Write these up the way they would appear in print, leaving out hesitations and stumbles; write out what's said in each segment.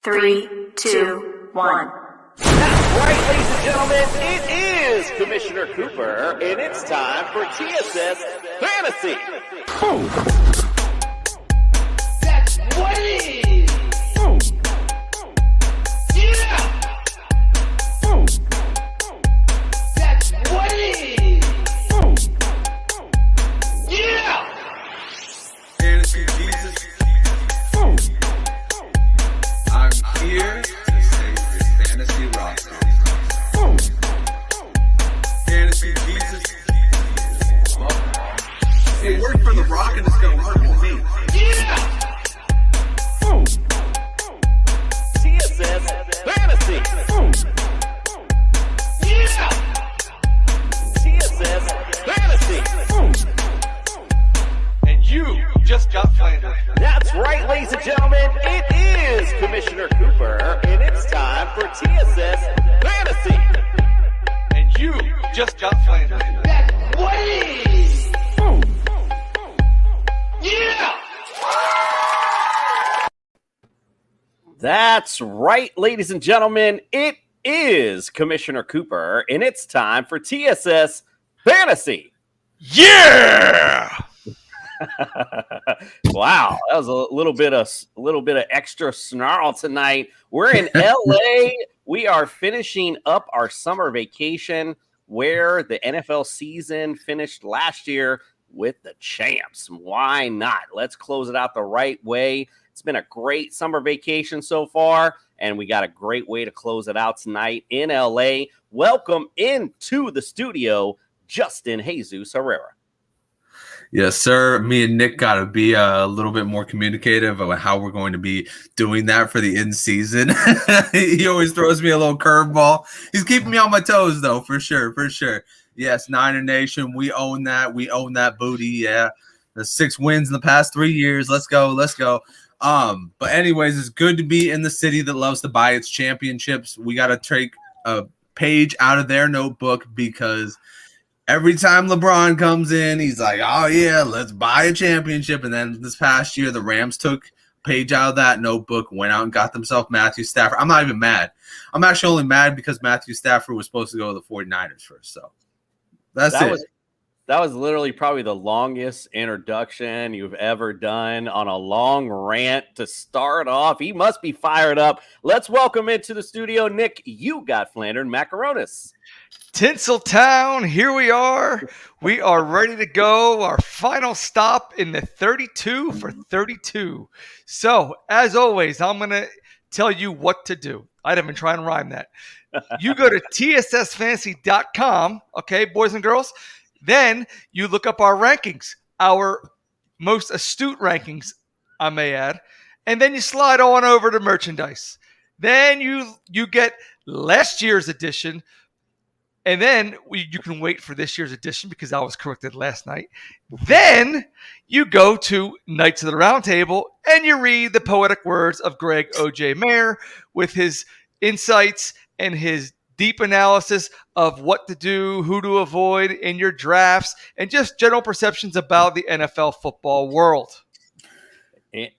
3, 2, 1. That's right, ladies and gentlemen, it is Commissioner Cooper, and it's time for TSS Fantasy. That's what it is. Yeah. That's what it is. Yeah. Fantasy Jesus. I'm here to save your fantasy roster. Fantasy Jesus. It worked for The Rock and it's going to work for me. Yeah. TSS Fantasy. Yeah. TSS Fantasy. And you just got flandered. That's right, ladies and gentlemen, it is Commissioner Cooper, and it's time for TSS Fantasy. And you just got flandered. That's what it is. Yeah. That's right, ladies and gentlemen, it is Commissioner Cooper, and it's time for TSS Fantasy. Yeah! Wow, that was a little bit of extra snarl tonight. We're in LA. We are finishing up our summer vacation where the NFL season finished last year with the champs. Why not? Let's close it out the right way. It's been a great summer vacation so far, and we got a great way to close it out tonight in LA. Welcome into the studio, Justin Jesus Herrera. Yes, sir. Me and Nick got to be a little bit more communicative about how we're going to be doing that for the in season. He always throws me a little curveball. He's keeping me on my toes, though, for sure. Yes, Niner Nation, we own that. We own that booty. Yeah, the 6 wins in the past 3 years. Let's go. But anyways, it's good to be in the city that loves to buy its championships. We got to take a page out of their notebook because every time LeBron comes in, he's like, oh, yeah, let's buy a championship. And then this past year, the Rams took a page out of that notebook, went out and got themselves Matthew Stafford. I'm not even mad. I'm actually only mad because Matthew Stafford was supposed to go to the 49ers first. So that's it. That was literally probably the longest introduction you've ever done on a long rant to start off. He must be fired up. Let's welcome into the studio, Nick. You got flandered macaronis. Tinseltown, here we are. We are ready to go. Our final stop in the 32 for 32. So, as always, I'm going to tell you what to do. I'd have been trying to rhyme that. You go to tssfantasy.com, okay, boys and girls. Then you look up our rankings, our most astute rankings, I may add. And then you slide on over to merchandise. Then you get last year's edition. And then you can wait for this year's edition because I was corrected last night. Then you go to Knights of the Round Table and you read the poetic words of Greg O.J. Mayer with his insights and his deep analysis of what to do, who to avoid in your drafts, and just general perceptions about the NFL football world.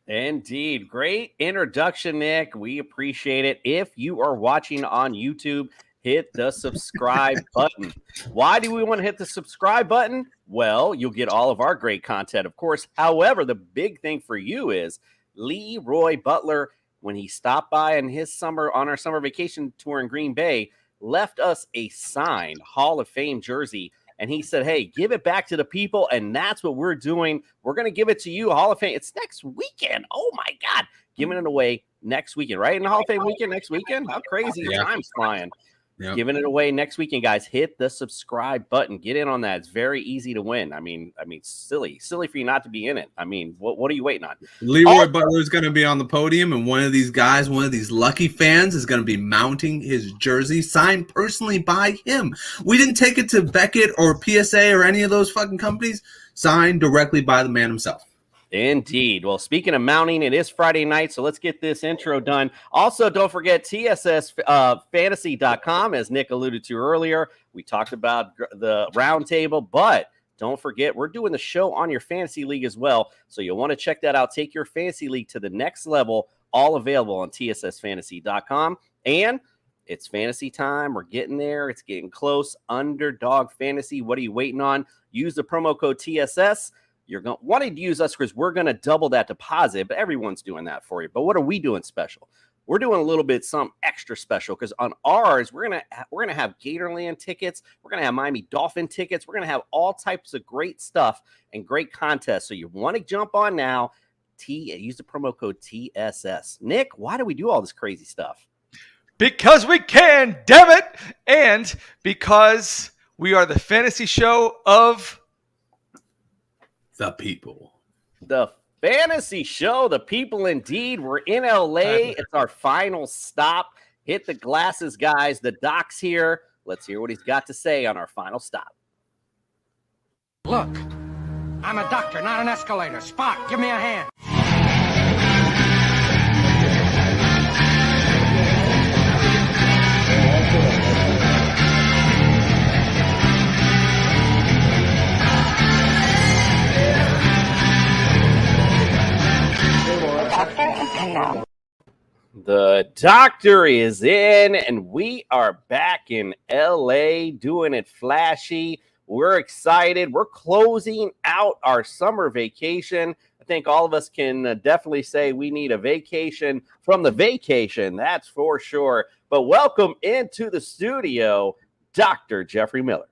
Indeed. Great introduction, Nick. We appreciate it. If you are watching on YouTube, hit the subscribe button. Why do we want to hit the subscribe button? Well, you'll get all of our great content, of course. However, the big thing for you is Leroy Butler, when he stopped by on our summer vacation tour in Green Bay, left us a signed Hall of Fame jersey. And he said, hey, give it back to the people. And that's what we're doing. We're going to give it to you, Hall of Fame. It's next weekend. Oh, my God. Giving it away next weekend, right? In the Hall of Fame weekend next weekend? How crazy. Yeah. Time's flying. Yep. Giving it away next weekend, guys. Hit the subscribe button. Get in on that. It's very easy to win. I mean, silly for you not to be in it. I mean, what are you waiting on? Leroy Butler is going to be on the podium, and one of these guys, one of these lucky fans, is going to be mounting his jersey signed personally by him. We didn't take it to Beckett or PSA or any of those fucking companies. Signed directly by the man himself. Indeed. Well, speaking of mounting, it is Friday night, so let's get this intro done. Also, don't forget TSSfantasy.com, as Nick alluded to earlier. We talked about the roundtable, but don't forget, we're doing the show on your fantasy league as well, so you'll want to check that out. Take your fantasy league to the next level all available on tssfantasy.com. And it's fantasy time. We're getting there. It's getting close. Underdog Fantasy. What are you waiting on? Use the promo code TSS. You're going to want to use us because we're going to double that deposit, but everyone's doing that for you. But what are we doing special? We're doing a little bit some extra special because on ours, we're gonna have Gatorland tickets. We're going to have Miami Dolphin tickets. We're going to have all types of great stuff and great contests. So you want to jump on now. Use the promo code TSS. Nick, why do we do all this crazy stuff? Because we can, damn it! And because we are the fantasy show of the people. The fantasy show, the people indeed. We're in LA. It's our final stop. Hit the glasses, guys. The doc's here. Let's hear what he's got to say on our final stop. Look, I'm a doctor, not an escalator. Spock, give me a hand. The doctor is in, and we are back in LA doing it flashy. We're excited. We're closing out our summer vacation. I think all of us can definitely say we need a vacation from the vacation. That's for sure. But welcome into the studio, Dr. Jeffrey Miller.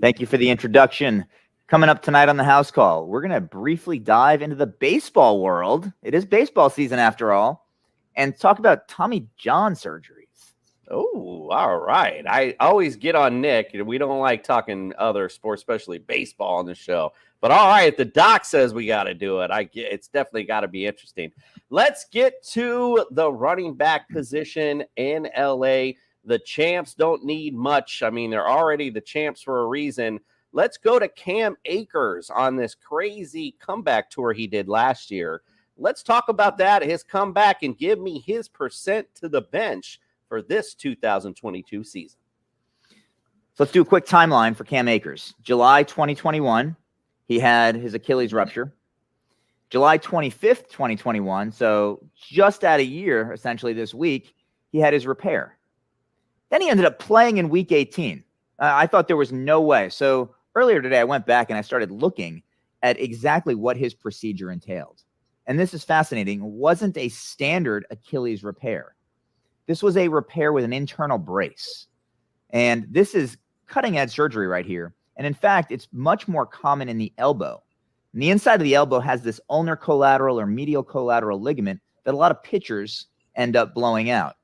Thank you for the introduction. Coming up tonight on the house call, we're going to briefly dive into the baseball world. It is baseball season after all, and talk about Tommy John surgeries. Oh, all right. I always get on Nick. We don't like talking other sports, especially baseball on the show. But all right, the doc says we got to do it. It's definitely got to be interesting. Let's get to the running back position in LA. The champs don't need much. I mean, they're already the champs for a reason. Let's go to Cam Akers on this crazy comeback tour he did last year. Let's talk about that, his comeback, and give me his percent to the bench for this 2022 season. So let's do a quick timeline for Cam Akers. July 2021, he had his Achilles rupture. July 25th, 2021, so just at a year, essentially this week, he had his repair. Then he ended up playing in week 18. I thought there was no way. So earlier today, I went back and I started looking at exactly what his procedure entailed. And this is fascinating. It wasn't a standard Achilles repair. This was a repair with an internal brace. And this is cutting edge surgery right here. And in fact, it's much more common in the elbow. And the inside of the elbow has this ulnar collateral or medial collateral ligament that a lot of pitchers end up blowing out.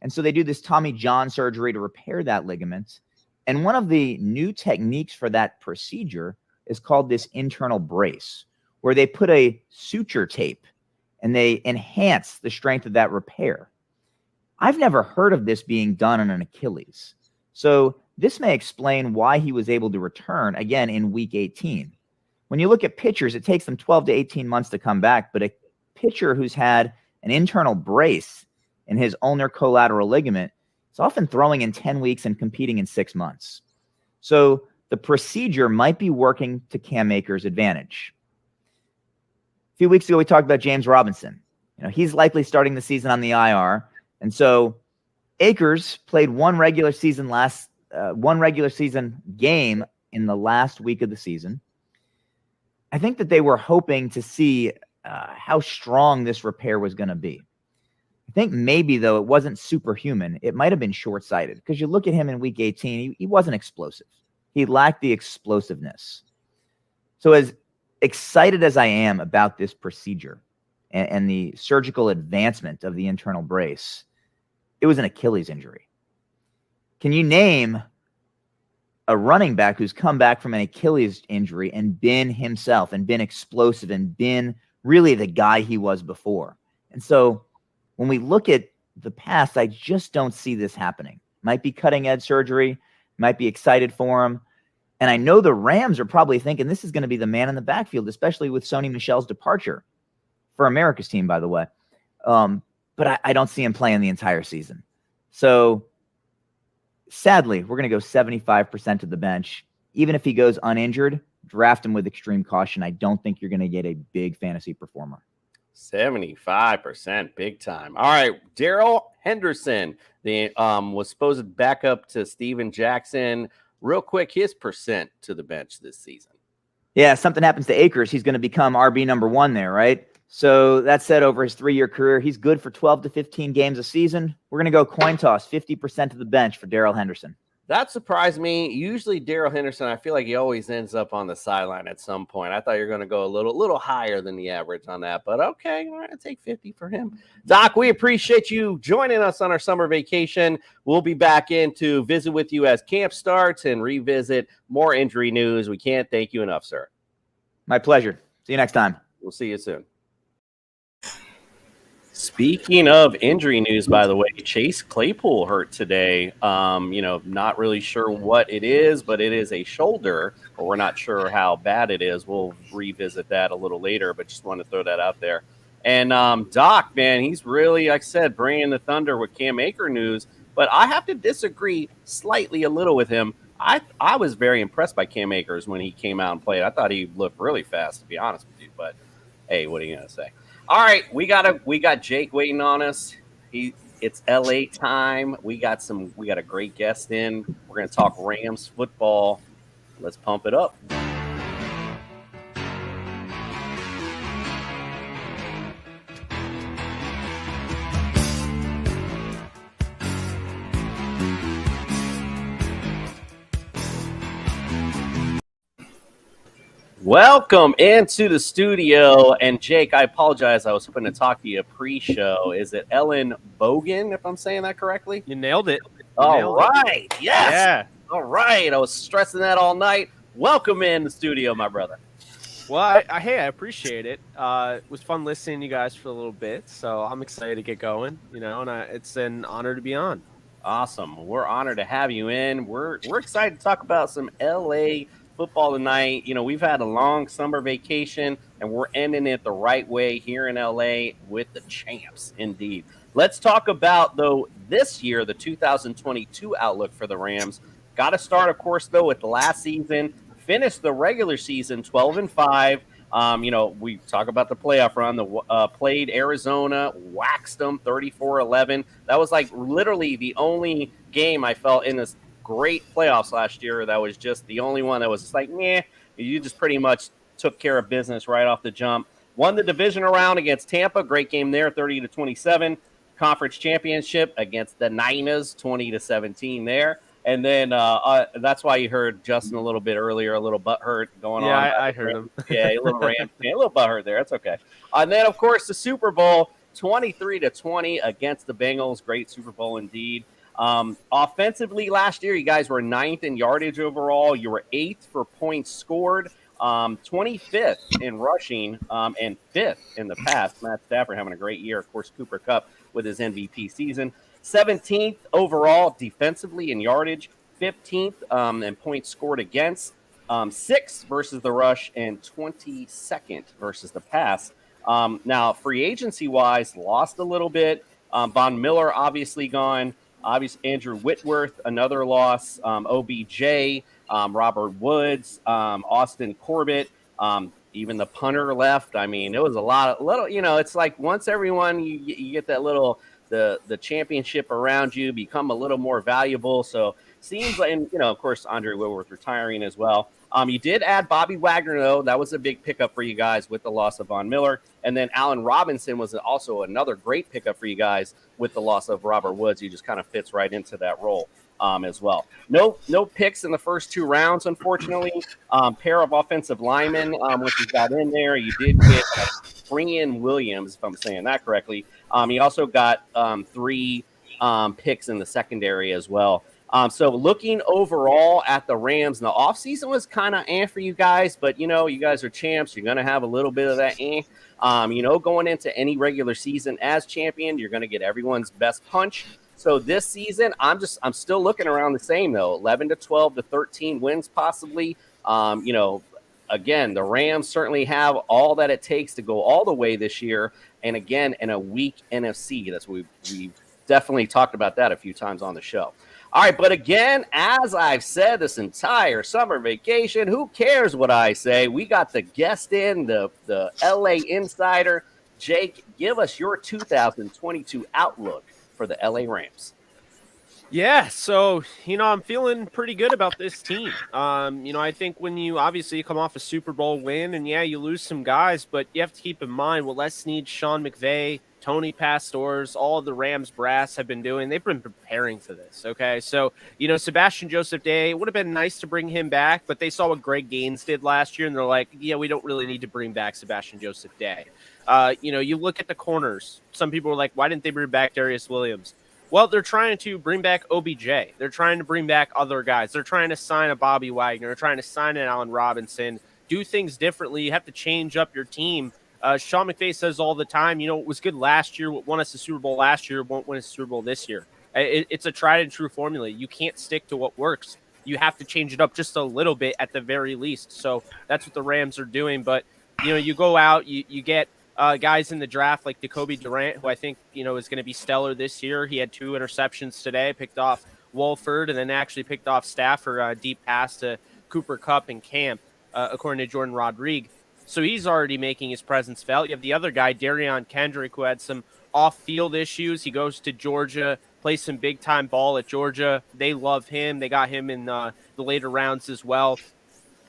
And so they do this Tommy John surgery to repair that ligament. And one of the new techniques for that procedure is called this internal brace, where they put a suture tape and they enhance the strength of that repair. I've never heard of this being done on an Achilles. So this may explain why he was able to return again in week 18. When you look at pitchers, it takes them 12 to 18 months to come back, but a pitcher who's had an internal brace in his ulnar collateral ligament is often throwing in 10 weeks and competing in 6 months. So the procedure might be working to Cam Akers' advantage. A few weeks ago, we talked about James Robinson. He's likely starting the season on the IR. And so Akers played one regular season game in the last week of the season. I think that they were hoping to see how strong this repair was going to be. I think maybe, though, it wasn't superhuman. It might have been short-sighted because you look at him in week 18, he wasn't explosive. He lacked the explosiveness. So as excited as I am about this procedure and the surgical advancement of the internal brace, it was an Achilles injury. Can you name a running back who's come back from an Achilles injury and been himself and been explosive and been really the guy he was before? And so when we look at the past, I just don't see this happening. Might be cutting edge surgery, might be excited for him. And I know the Rams are probably thinking this is going to be the man in the backfield, especially with Sony Michel's departure for America's team, by the way. But I don't see him playing the entire season. So sadly, we're going to go 75% to the bench. Even if he goes uninjured, draft him with extreme caution. I don't think you're going to get a big fantasy performer. 75%, big time. All right, Darrell Henderson, the was supposed to back up to Steven Jackson. Real quick, his percent to the bench this season. Yeah, something happens to Akers, he's going to become RB number 1 there, right? So that said, over his 3-year career, he's good for 12 to 15 games a season. We're going to go coin toss, 50% of the bench for Darrell Henderson. That surprised me. Usually Darrell Henderson, I feel like he always ends up on the sideline at some point. I thought you were going to go a little higher than the average on that, but okay, all right, I'll take 50 for him. Doc, we appreciate you joining us on our summer vacation. We'll be back in to visit with you as camp starts and revisit more injury news. We can't thank you enough, sir. My pleasure. See you next time. We'll see you soon. Speaking of injury news, by the way, Chase Claypool hurt today. Not really sure what it is, but it is a shoulder, but we're not sure how bad it is. We'll revisit that a little later, but just want to throw that out there. And Doc, man, he's really, like I said, bringing the thunder with Cam Akers news, but I have to disagree slightly a little with him. I was very impressed by Cam Akers when he came out and played. I thought he looked really fast, to be honest with you, but hey, what are you going to say? All right, we got Jake waiting on us. It's LA time. We got a great guest in. We're going to talk Rams football. Let's pump it up. Welcome into the studio. And Jake, I apologize. I was hoping to talk to you pre-show. Is it Ellen Bogan, if I'm saying that correctly? You nailed it. All right. Yes. Yeah. All right. I was stressing that all night. Welcome in the studio, my brother. Well, I appreciate it. It was fun listening to you guys for a little bit, so I'm excited to get going, and it's an honor to be on. Awesome. We're honored to have you in. We're excited to talk about some LA football tonight. We've had a long summer vacation, and we're ending it the right way here in LA with the champs, indeed. Let's talk about, though, this year, the 2022 outlook for the Rams. Got to start, of course, though, with the last season. Finished the regular season 12-5. We talk about the playoff run. Played Arizona, waxed them 34-11. That was like literally the only game I felt in this great playoffs last year that was just the only one that was just like, meh. You just pretty much took care of business right off the jump. Won the division round against Tampa. Great game there, 30-27. Conference championship against the Niners, 20-17 there. And then that's why you heard Justin a little bit earlier, a little butthurt going on. Yeah, I heard him. Yeah, a little rant, a little butthurt there. That's okay. And then, of course, the Super Bowl, 23-20 against the Bengals. Great Super Bowl indeed. Offensively last year, you guys were 9th in yardage overall. You were 8th for points scored, 25th in rushing, and 5th in the pass. Matt Stafford having a great year. Of course, Cooper Kupp with his MVP season. 17th overall defensively in yardage, 15th in points scored against, 6th versus the rush, and 22nd versus the pass. Now, free agency-wise, lost a little bit. Von Miller obviously gone. Obviously, Andrew Whitworth, another loss. OBJ, Robert Woods, Austin Corbett, even the punter left. I mean, it was a little, it's like once everyone, you get that little, the championship around you become a little more valuable. So seems like, and, of course, Andre Whitworth retiring as well. You did add Bobby Wagner, though. That was a big pickup for you guys with the loss of Von Miller. And then Allen Robinson was also another great pickup for you guys with the loss of Robert Woods. He just kind of fits right into that role as well. No picks in the first 2 rounds, unfortunately. Pair of offensive linemen, which you got in there. You did get Brian Williams, if I'm saying that correctly. You also got 3 picks in the secondary as well. So looking overall at the Rams, the offseason was kind of for you guys, but, you guys are champs. You're going to have a little bit of that going into any regular season as champion, you're going to get everyone's best punch. So this season, I'm still looking around the same, though, 11-12 to 13 wins possibly. Again, the Rams certainly have all that it takes to go all the way this year. And again, in a weak NFC, we've definitely talked about that a few times on the show. All right, but again, as I've said this entire summer vacation, who cares what I say? We got the guest in, the LA insider, Jake, give us your 2022 outlook for the LA Rams. Yeah, so I'm feeling pretty good about this team. I think when you obviously come off a Super Bowl win, and yeah, you lose some guys, but you have to keep in mind what Les Snead, Sean McVay, Tony Pastors, all of the Rams brass have been doing. They've been preparing for this. Okay, so Sebastian Joseph Day, it would have been nice to bring him back, but they saw what Greg Gaines did last year, and they're like, yeah, we don't really need to bring back Sebastian Joseph Day. You look at the corners. Some people were like, why didn't they bring back Darius Williams? Well, they're trying to bring back OBJ. They're trying to bring back other guys. They're trying to sign a Bobby Wagner. They're trying to sign an Allen Robinson. Do things differently. You have to change up your team. Sean McVay says all the time, it was good last year. What won us the Super Bowl last year won't win us the Super Bowl this year. It's a tried and true formula. You can't stick to what works. You have to change it up just a little bit at the very least. So that's what the Rams are doing. But, you go out, you get guys in the draft like Jacoby Durant, who I think, is going to be stellar this year. He had 2 interceptions today, picked off Wolford, and then actually picked off Stafford, deep pass to Cooper Kupp and Camp, according to Jordan Rodriguez. So he's already making his presence felt. You have the other guy, Darion Kendrick, who had some off-field issues. He goes to Georgia, plays some big-time ball at Georgia. They love him. They got him in the later rounds as well.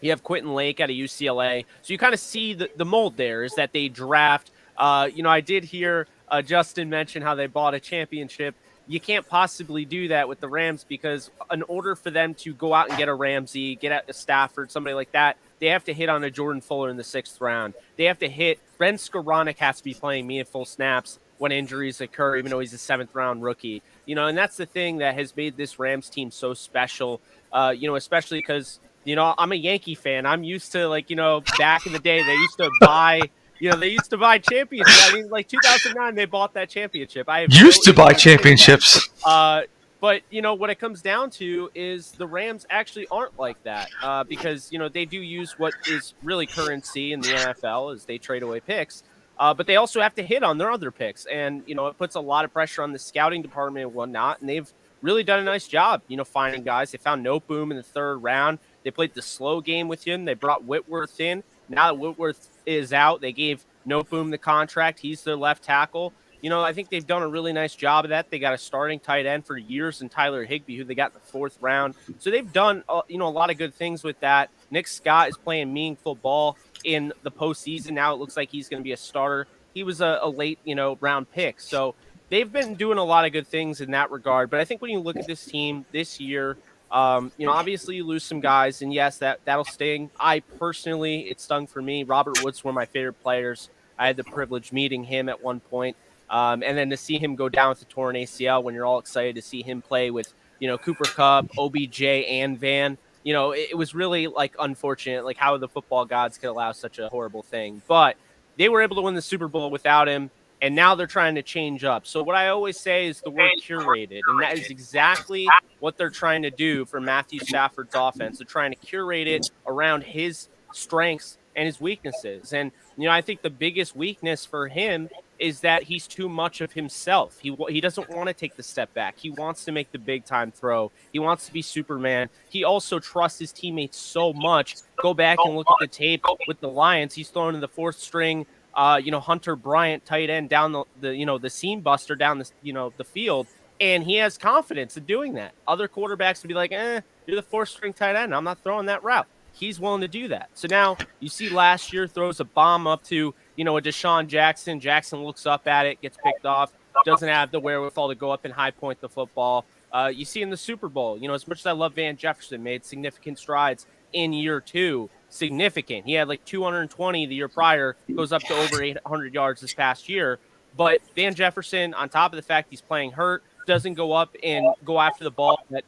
You have Quentin Lake out of UCLA. So you kind of see the mold there is that they draft. I did hear Justin mention how they bought a championship. You can't possibly do that with the Rams because in order for them to go out and get a Ramsey, get at a Stafford, somebody like that, they have to hit on a Jordan Fuller in the 6th round. They have to hit – Ben Skoranek has to be playing meaningful snaps when injuries occur, even though he's a 7th-round rookie. And that's the thing that has made this Rams team so special, especially because – I'm a Yankee fan. I'm used to back in the day, they used to buy, championships. I mean, 2009, they bought that championship. I used to buy championships. But what it comes down to is the Rams actually aren't like that because, they do use what is really currency in the NFL as they trade away picks. But they also have to hit on their other picks. And, it puts a lot of pressure on the scouting department and whatnot. And they've really done a nice job, finding guys. They found Noteboom in the 3rd round. They played the slow game with him. They brought Whitworth in. Now that Whitworth is out, they gave Noteboom the contract. He's their left tackle. I think they've done a really nice job of that. They got a starting tight end for years in Tyler Higbee, who they got in the 4th round. So they've done, a lot of good things with that. Nick Scott is playing meaningful ball in the postseason. Now it looks like he's going to be a starter. He was a late, round pick. So they've been doing a lot of good things in that regard. But I think when you look at this team this year, obviously you lose some guys, and yes, that'll sting. It stung for me. Robert Woods, one of my favorite players. I had the privilege meeting him at one point. And then to see him go down with the torn ACL when you're all excited to see him play with, Cooper Kupp, OBJ, and Van, it was really unfortunate, how the football gods could allow such a horrible thing. But they were able to win the Super Bowl without him. And now they're trying to change up. So what I always say is the word curated. And that is exactly what they're trying to do for Matthew Stafford's offense. They're trying to curate it around his strengths and his weaknesses. And, I think the biggest weakness for him is that he's too much of himself. He doesn't want to take the step back. He wants to make the big-time throw. He wants to be Superman. He also trusts his teammates so much. Go back and look at the tape with the Lions. He's thrown in the 4th string. Hunter Bryant, tight end, down the seam buster down the field, and he has confidence in doing that. Other quarterbacks would be like, you're the 4th string tight end. I'm not throwing that route. He's willing to do that. So now you see last year throws a bomb up to, a Deshaun Jackson. Jackson looks up at it, gets picked off, doesn't have the wherewithal to go up and high point the football. You see in the Super Bowl, as much as I love Van Jefferson, made significant strides in year 2. Significant. He had 220 the year prior, goes up to over 800 yards this past year. But Van Jefferson, on top of the fact he's playing hurt, doesn't go up and go after the ball that,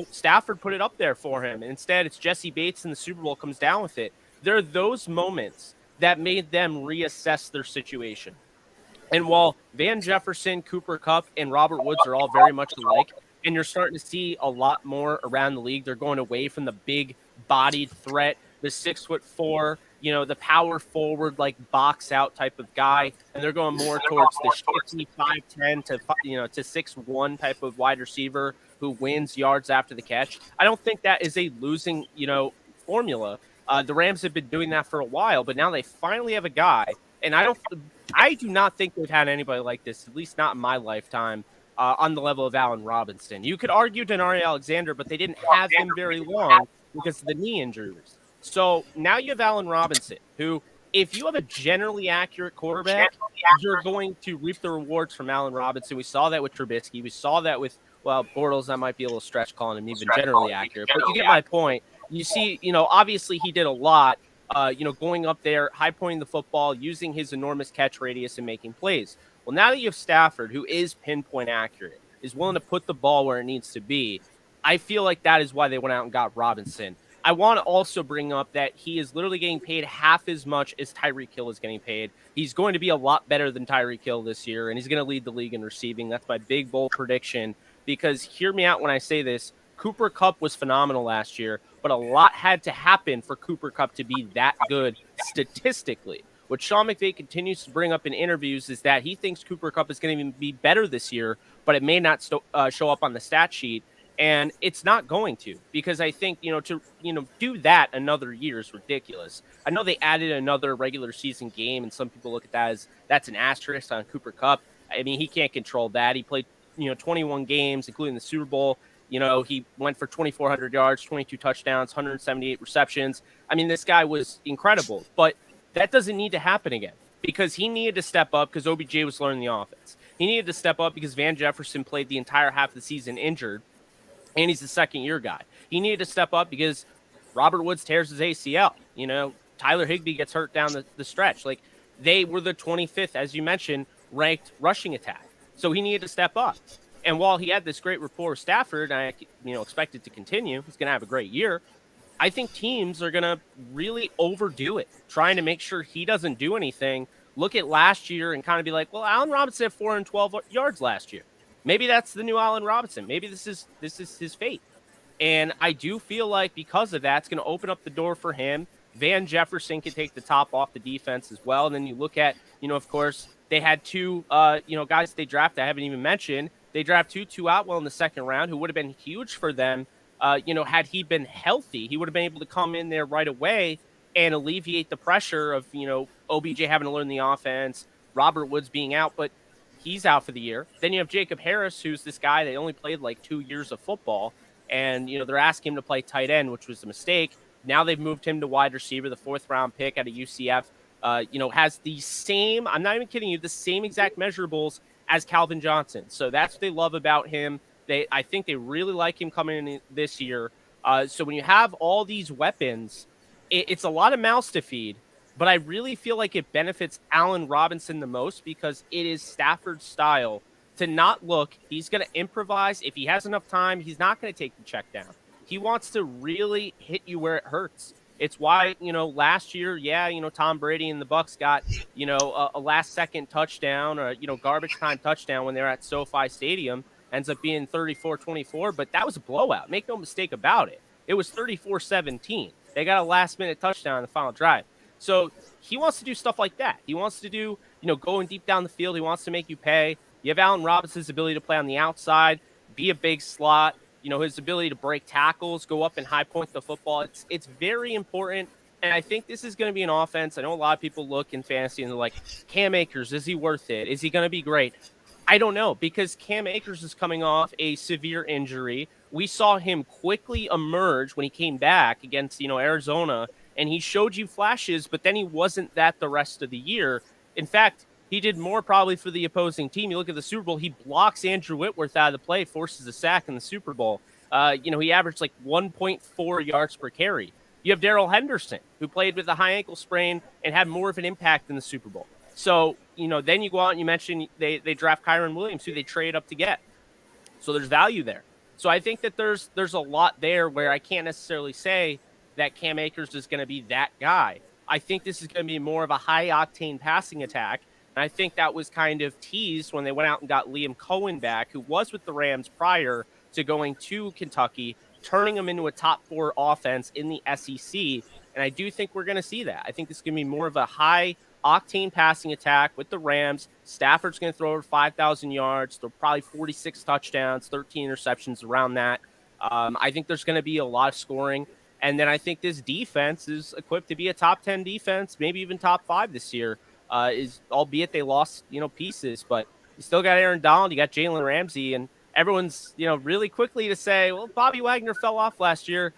Stafford put it up there for him. And instead, it's Jesse Bates in the Super Bowl comes down with it. There are those moments that made them reassess their situation. And while Van Jefferson, Cooper Kupp, and Robert Woods are all very much alike, and you're starting to see a lot more around the league, they're going away from the big-bodied threat, the 6'4", the power forward, box out type of guy, and they're going more towards the shifty 5'10" to 6'1" type of wide receiver who wins yards after the catch. I don't think that is a losing, the Rams have been doing that for a while, but now they finally have a guy, and I I do not think they've had anybody like this, at least not in my lifetime, on the level of Allen Robinson. You could argue Denari Alexander, but they didn't have him very long because of the knee injuries. So now you have Allen Robinson, who, if you have a generally accurate quarterback, you're going to reap the rewards from Allen Robinson. We saw that with Trubisky. We saw that with, well, Bortles. That might be a little stretch calling him even generally accurate, but you get my point. You see, obviously he did a lot, going up there, high pointing the football, using his enormous catch radius and making plays. Well, now that you have Stafford, who is pinpoint accurate, is willing to put the ball where it needs to be, I feel like that is why they went out and got Robinson. I want to also bring up that he is literally getting paid half as much as Tyreek Hill is getting paid. He's going to be a lot better than Tyreek Hill this year, and he's going to lead the league in receiving. That's my big, bold prediction, because hear me out when I say this. Cooper Kupp was phenomenal last year, but a lot had to happen for Cooper Kupp to be that good statistically. What Sean McVay continues to bring up in interviews is that he thinks Cooper Kupp is going to be better this year, but it may not show up on the stat sheet. And it's not going to, because I think, to do that another year is ridiculous. I know they added another regular season game, and some people look at that as that's an asterisk on Cooper Kupp. I mean, he can't control that. He played, 21 games, including the Super Bowl. He went for 2,400 yards, 22 touchdowns, 178 receptions. I mean, this guy was incredible, but that doesn't need to happen again, because he needed to step up because OBJ was learning the offense. He needed to step up because Van Jefferson played the entire half of the season injured, and he's the second-year guy. He needed to step up because Robert Woods tears his ACL. Tyler Higbee gets hurt down the stretch. Like, they were the 25th, as you mentioned, ranked rushing attack. So he needed to step up. And while he had this great rapport with Stafford, and I expect it to continue, he's going to have a great year, I think teams are going to really overdo it, trying to make sure he doesn't do anything. Look at last year and kind of be like, well, Allen Robinson had 412 yards last year. Maybe that's the new Allen Robinson. Maybe this is his fate. And I do feel like because of that, it's going to open up the door for him. Van Jefferson can take the top off the defense as well. And then you look at, of course, they had two, guys they drafted I haven't even mentioned. They drafted Tutu Atwell in the second round, who would have been huge for them. Had he been healthy, he would have been able to come in there right away and alleviate the pressure of, OBJ having to learn the offense, Robert Woods being out. But he's out for the year. Then you have Jacob Harris, who's this guy that only played like 2 years of football. And, they're asking him to play tight end, which was a mistake. Now they've moved him to wide receiver, the 4th-round pick out of UCF. Has the same, I'm not even kidding you, the same exact measurables as Calvin Johnson. So that's what they love about him. I think they really like him coming in this year. So when you have all these weapons, it's a lot of mouths to feed. But I really feel like it benefits Allen Robinson the most because it is Stafford's style to not look. He's going to improvise. If he has enough time, he's not going to take the check down. He wants to really hit you where it hurts. It's why, last year, Tom Brady and the Bucs got, a last-second touchdown or, garbage time touchdown when they're at SoFi Stadium. Ends up being 34-24, but that was a blowout. Make no mistake about it. It was 34-17. They got a last-minute touchdown in the final drive. So he wants to do stuff like that. He wants to do, going deep down the field. He wants to make you pay. You have Allen Robinson's ability to play on the outside, be a big slot, his ability to break tackles, go up and high point the football. It's very important. And I think this is going to be an offense. I know a lot of people look in fantasy and they're like, Cam Akers, is he worth it? Is he going to be great? I don't know, because Cam Akers is coming off a severe injury. We saw him quickly emerge when he came back against, Arizona, and he showed you flashes, but then he wasn't that the rest of the year. In fact, he did more probably for the opposing team. You look at the Super Bowl, he blocks Andrew Whitworth out of the play, forces a sack in the Super Bowl. He averaged like 1.4 yards per carry. You have Darrell Henderson, who played with a high ankle sprain and had more of an impact in the Super Bowl. So, then you go out and you mention they draft Kyron Williams, who they trade up to get. So there's value there. So I think that there's a lot there where I can't necessarily say that Cam Akers is going to be that guy. I think this is going to be more of a high-octane passing attack. And I think that was kind of teased when they went out and got Liam Cohen back, who was with the Rams prior to going to Kentucky, turning them into a top 4 offense in the SEC. And I do think we're going to see that. I think this is going to be more of a high-octane passing attack with the Rams. Stafford's going to throw over 5,000 yards. They'll probably 46 touchdowns, 13 interceptions around that. I think there's going to be a lot of scoring. And then I think this defense is equipped to be a top 10 defense, maybe even top 5 this year. is albeit they lost, pieces, but you still got Aaron Donald, you got Jalen Ramsey, and everyone's, really quickly to say, well, Bobby Wagner fell off last year.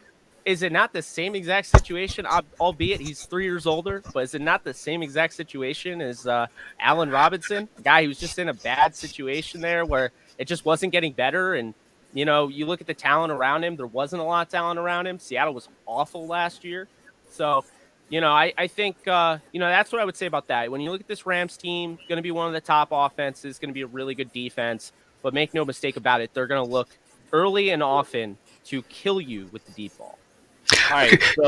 Is it not the same exact situation? Albeit he's 3 years older, but is it not the same exact situation as Allen Robinson, a guy who's just in a bad situation there where it just wasn't getting better? And, you look at the talent around him, there wasn't a lot of talent around him. Seattle was awful last year. So, I think, that's what I would say about that. When you look at this Rams team, going to be one of the top offenses, going to be a really good defense, but make no mistake about it, they're going to look early and often to kill you with the deep ball. All right, so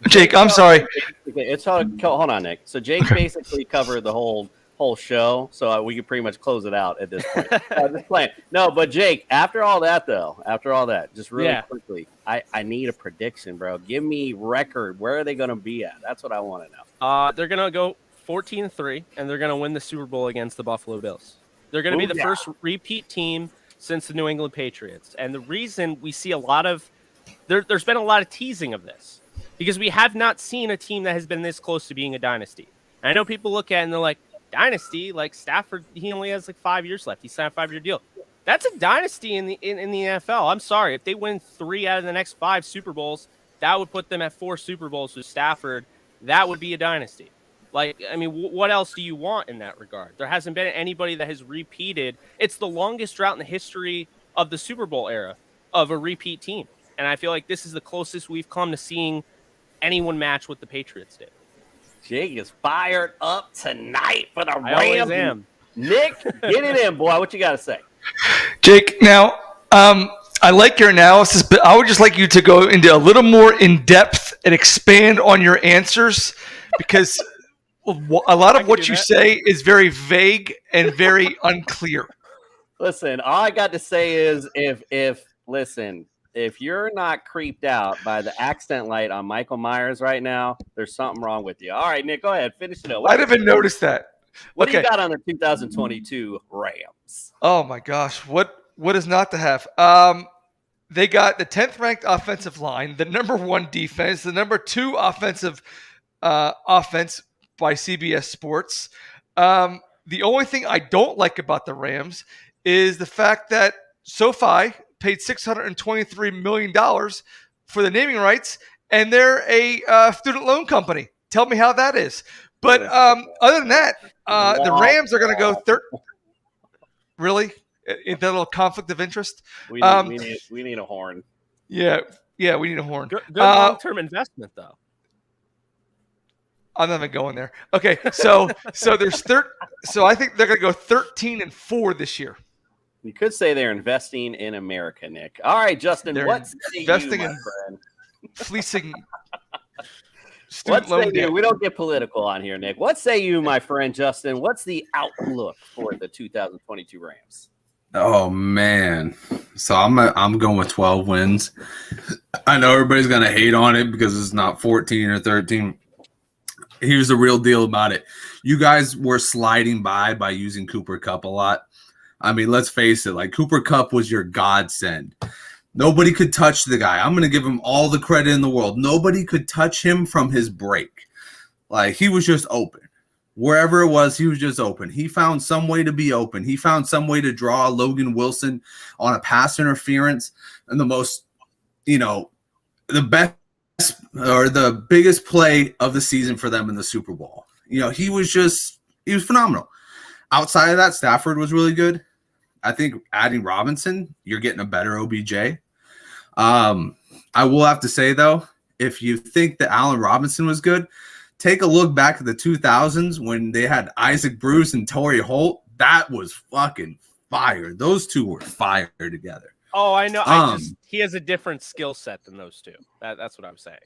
Jake, I'm sorry. It's all, hold on, Nick. So Jake basically covered the whole show, so we could pretty much close it out at this point. Just playing. No, but Jake, after all that, just really quickly, I need a prediction, bro. Give me record. Where are they going to be at? That's what I want to know. They're going to go 14-3, and they're going to win the Super Bowl against the Buffalo Bills. They're going to be the first repeat team since the New England Patriots. And the reason we see a lot of there's been a lot of teasing of this because we have not seen a team that has been this close to being a dynasty. And I know people look at it and they're like, dynasty, like Stafford, he only has like 5 years left. He signed a 5-year deal. That's a dynasty in the NFL. I'm sorry. If they win 3 out of the next 5 Super Bowls, that would put them at 4 Super Bowls with Stafford. That would be a dynasty. Like, I mean, what else do you want in that regard? There hasn't been anybody that has repeated. It's the longest drought in the history of the Super Bowl era of a repeat team. And I feel like this is the closest we've come to seeing anyone match what the Patriots did. Jake is fired up tonight for the Rams. I always am. Nick, get it in, boy. What you got to say? Jake, now, I like your analysis, but I would just like you to go into a little more in depth and expand on your answers because a lot of what you say is very vague and very unclear. Listen, all I got to say is if you're not creeped out by the accent light on Michael Myers right now, there's something wrong with you. All right, Nick, go ahead. Finish it up. I didn't even notice that. What do you got on the 2022 Rams? Oh, my gosh. What is not to have? They got the 10th ranked offensive line, the number 1 defense, the number 2 offensive offense by CBS Sports. The only thing I don't like about the Rams is the fact that SoFi paid $623 million for the naming rights, and they're a student loan company. Tell me how that is. But other than that, the Rams are going to go Really? In that little conflict of interest? We need a horn. Yeah, we need a horn. Good long-term investment, though. I'm not even going there. Okay, so there's so I think they're going to go 13-4 this year. You could say they're investing in America, Nick. All right, Justin, what's investing in fleecing student loan debt? We don't get political on here, Nick. What say you, my friend Justin? What's the outlook for the 2022 Rams? Oh man, so I'm going with 12 wins. I know everybody's gonna hate on it because it's not 14 or 13. Here's the real deal about it. You guys were sliding by using Cooper Kupp a lot. I mean, let's face it, like Cooper Kupp was your godsend. Nobody could touch the guy. I'm going to give him all the credit in the world. Nobody could touch him from his break. Like, he was just open. Wherever it was, he was just open. He found some way to be open. He found some way to draw Logan Wilson on a pass interference. And the best or the biggest play of the season for them in the Super Bowl. He was phenomenal. Outside of that, Stafford was really good. I think adding Robinson, you're getting a better OBJ. I will have to say, though, if you think that Allen Robinson was good, take a look back at the 2000s when they had Isaac Bruce and Torrey Holt. That was fucking fire. Those two were fire together. Oh, I know. He has a different skill set than those two. That's what I'm saying.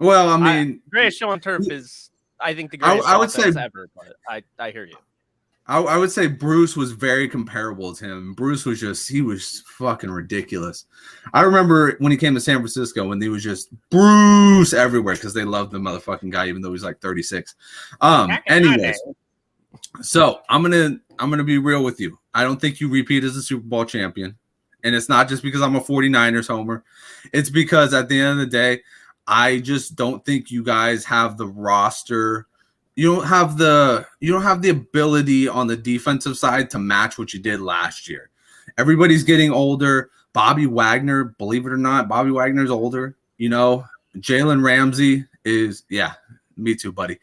Well, I mean, greatest show on turf is, I think, the greatest I would say ever. But I hear you. I would say Bruce was very comparable to him. Bruce was he was fucking ridiculous. I remember when he came to San Francisco when he was just Bruce everywhere because they loved the motherfucking guy, even though he's like 36. Anyways, so I'm gonna be real with you. I don't think you repeat as a Super Bowl champion. And it's not just because I'm a 49ers homer. It's because at the end of the day, I just don't think you guys have the roster you don't have the ability on the defensive side to match what you did last year. Everybody's getting older. Bobby Wagner, believe it or not, Bobby Wagner's older. You know, Jalen Ramsey is, yeah, me too, buddy.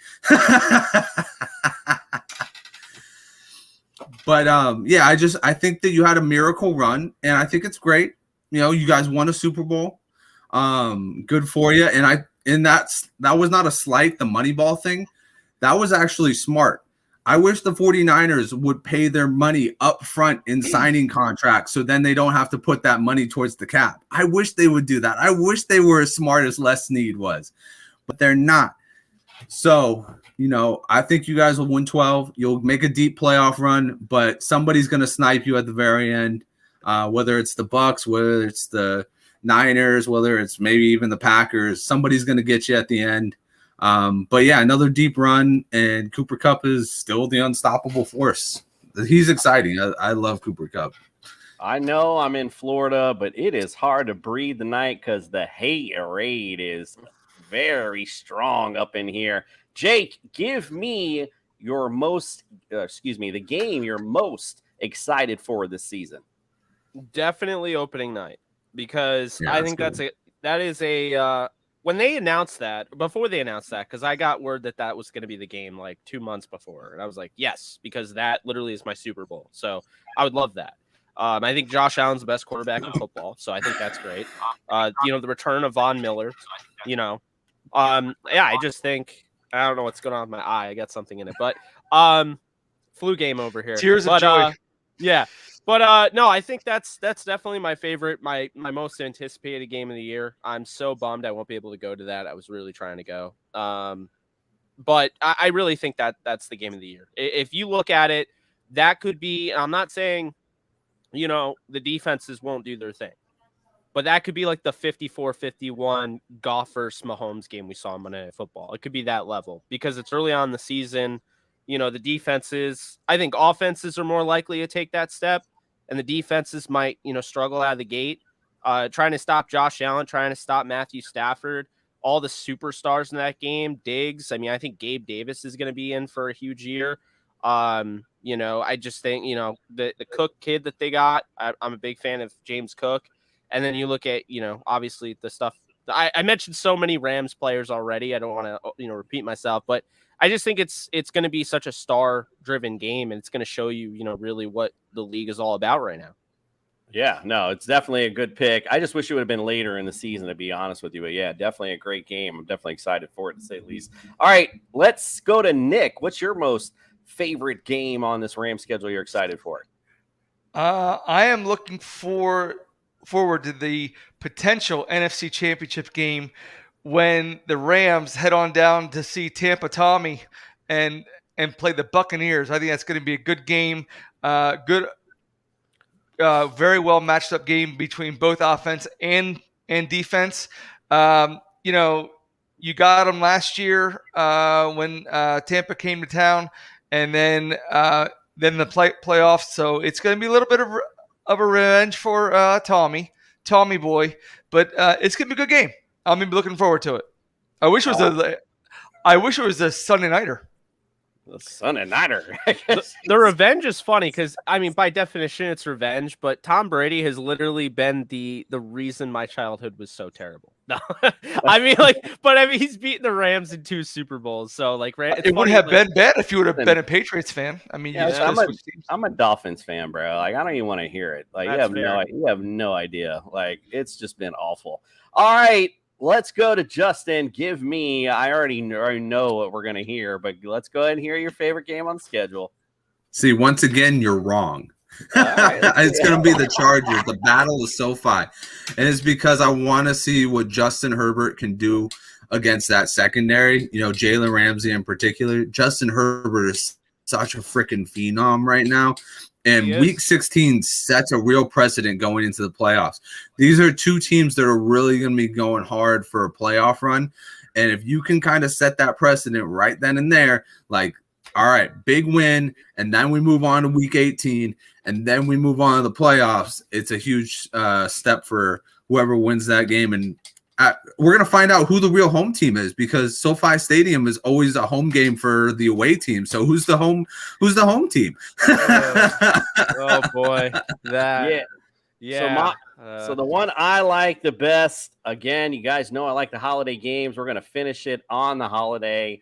But yeah, I think that you had a miracle run, and I think it's great. You know, you guys won a Super Bowl. Good for you. And that was not a slight, the Moneyball thing. That was actually smart. I wish the 49ers would pay their money up front in signing contracts so then they don't have to put that money towards the cap. I wish they would do that. I wish they were as smart as Les Snead was, but they're not. So, you know, I think you guys will win 12. You'll make a deep playoff run, but somebody's going to snipe you at the very end, whether it's the Bucks, whether it's the Niners, whether it's maybe even the Packers. Somebody's going to get you at the end. But yeah, another deep run, and Cooper Kupp is still the unstoppable force. He's exciting. I love Cooper Kupp. I know I'm in Florida, but it is hard to breathe tonight because the haterade is very strong up in here. Jake, give me your the game you're most excited for this season. Definitely opening night, because Yeah, I think that is a when they announced that, before they announced that, because I got word that was going to be the game like 2 months before, and I was like, yes, because that literally is my Super Bowl. So I would love that. I think Josh Allen's the best quarterback in football, so I think that's great. You know, the return of Von Miller, you know. Yeah, I just think, I don't know what's going on with my eye. I got something in it, but flu game over here. Tears of joy. Yeah. But no, I think that's definitely my favorite, my most anticipated game of the year. I'm so bummed I won't be able to go to that. I was really trying to go. But I really think that's the game of the year. If you look at it, that could be, I'm not saying, you know, the defenses won't do their thing, but that could be like the 54-51 Goff versus Mahomes game we saw in Monday Night Football. It could be that level because it's early on in the season. You know, the defenses, I think offenses are more likely to take that step, and the defenses might, you know, struggle out of the gate, trying to stop Josh Allen, trying to stop Matthew Stafford, all the superstars in that game, Diggs. I mean, I think Gabe Davis is going to be in for a huge year. You know, I just think, you know, the Cook kid that they got, I'm a big fan of James Cook. And then you look at, you know, obviously the stuff. I mentioned so many Rams players already. I don't want to, you know, repeat myself, but I just think it's going to be such a star-driven game, and it's going to show you, you know, really what the league is all about right now. Yeah, no, it's definitely a good pick. I just wish it would have been later in the season, to be honest with you. But yeah, definitely a great game. I'm definitely excited for it, to say the least. All right, let's go to Nick. What's your most favorite game on this Rams schedule you're excited for? I am looking forward to the potential NFC Championship game when the Rams head on down to see Tampa Tommy and play the Buccaneers. I think that's going to be a good game. Very well matched up game between both offense and defense. You know, you got them last year when Tampa came to town, and then the playoffs. So it's going to be a little bit of a revenge for Tommy boy, but it's going to be a good game. I'm going to be looking forward to it. I wish it was a Sunday nighter. The Sunday nighter. The revenge is funny because, I mean, by definition, it's revenge. But Tom Brady has literally been the reason my childhood was so terrible. No, I mean, he's beaten the Rams in 2 Super Bowls. So, like, it would have been bad if you would have been a Patriots fan. I mean, yeah, I'm a Dolphins fan, bro. Like, I don't even want to hear it. Like, you have no idea. Like, it's just been awful. All right. Let's go to Justin. Give me, I already know what we're going to hear, but let's go ahead and hear your favorite game on the schedule. See, once again, you're wrong. Right, it's going to be the Chargers, the Battle of SoFi. And it's because I want to see what Justin Herbert can do against that secondary. You know, Jalen Ramsey in particular. Justin Herbert is such a freaking phenom right now. And week 16 sets a real precedent going into the playoffs. These are 2 teams that are really going to be going hard for a playoff run. And if you can kind of set that precedent right then and there, like, all right, big win, and then we move on to week 18, and then we move on to the playoffs, it's a huge step for whoever wins that game. And we're gonna find out who the real home team is, because SoFi Stadium is always a home game for the away team. So who's the home team? Oh boy, that Yeah. So the one I like the best, again, you guys know I like the holiday games. We're going to finish it on the holiday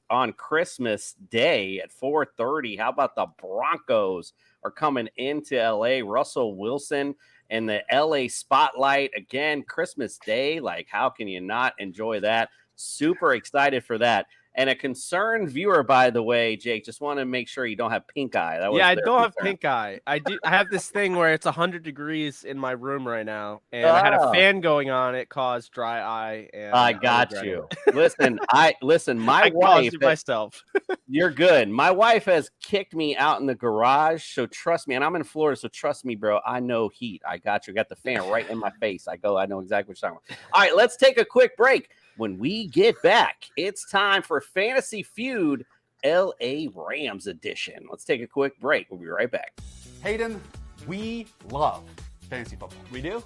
on Christmas Day at 4:30. How about the Broncos are coming into LA? Russell Wilson and the LA Spotlight again, Christmas Day. Like, how can you not enjoy that? Super excited for that. And a concerned viewer, by the way, Jake, just want to make sure you don't have pink eye. I don't have pink eye. I have this thing where it's 100 degrees in my room right now, and I had a fan going on. It caused dry eye. And I got you. Listen, my wife caused it myself. You're good. My wife has kicked me out in the garage, so trust me. And I'm in Florida, so trust me, bro. I know heat. I got you. Got the fan right in my face. I know exactly what you're talking about. All right, let's take a quick break. When we get back, it's time for Fantasy Feud LA Rams edition. Let's take a quick break. We'll be right back. Hayden, we love fantasy football. We do?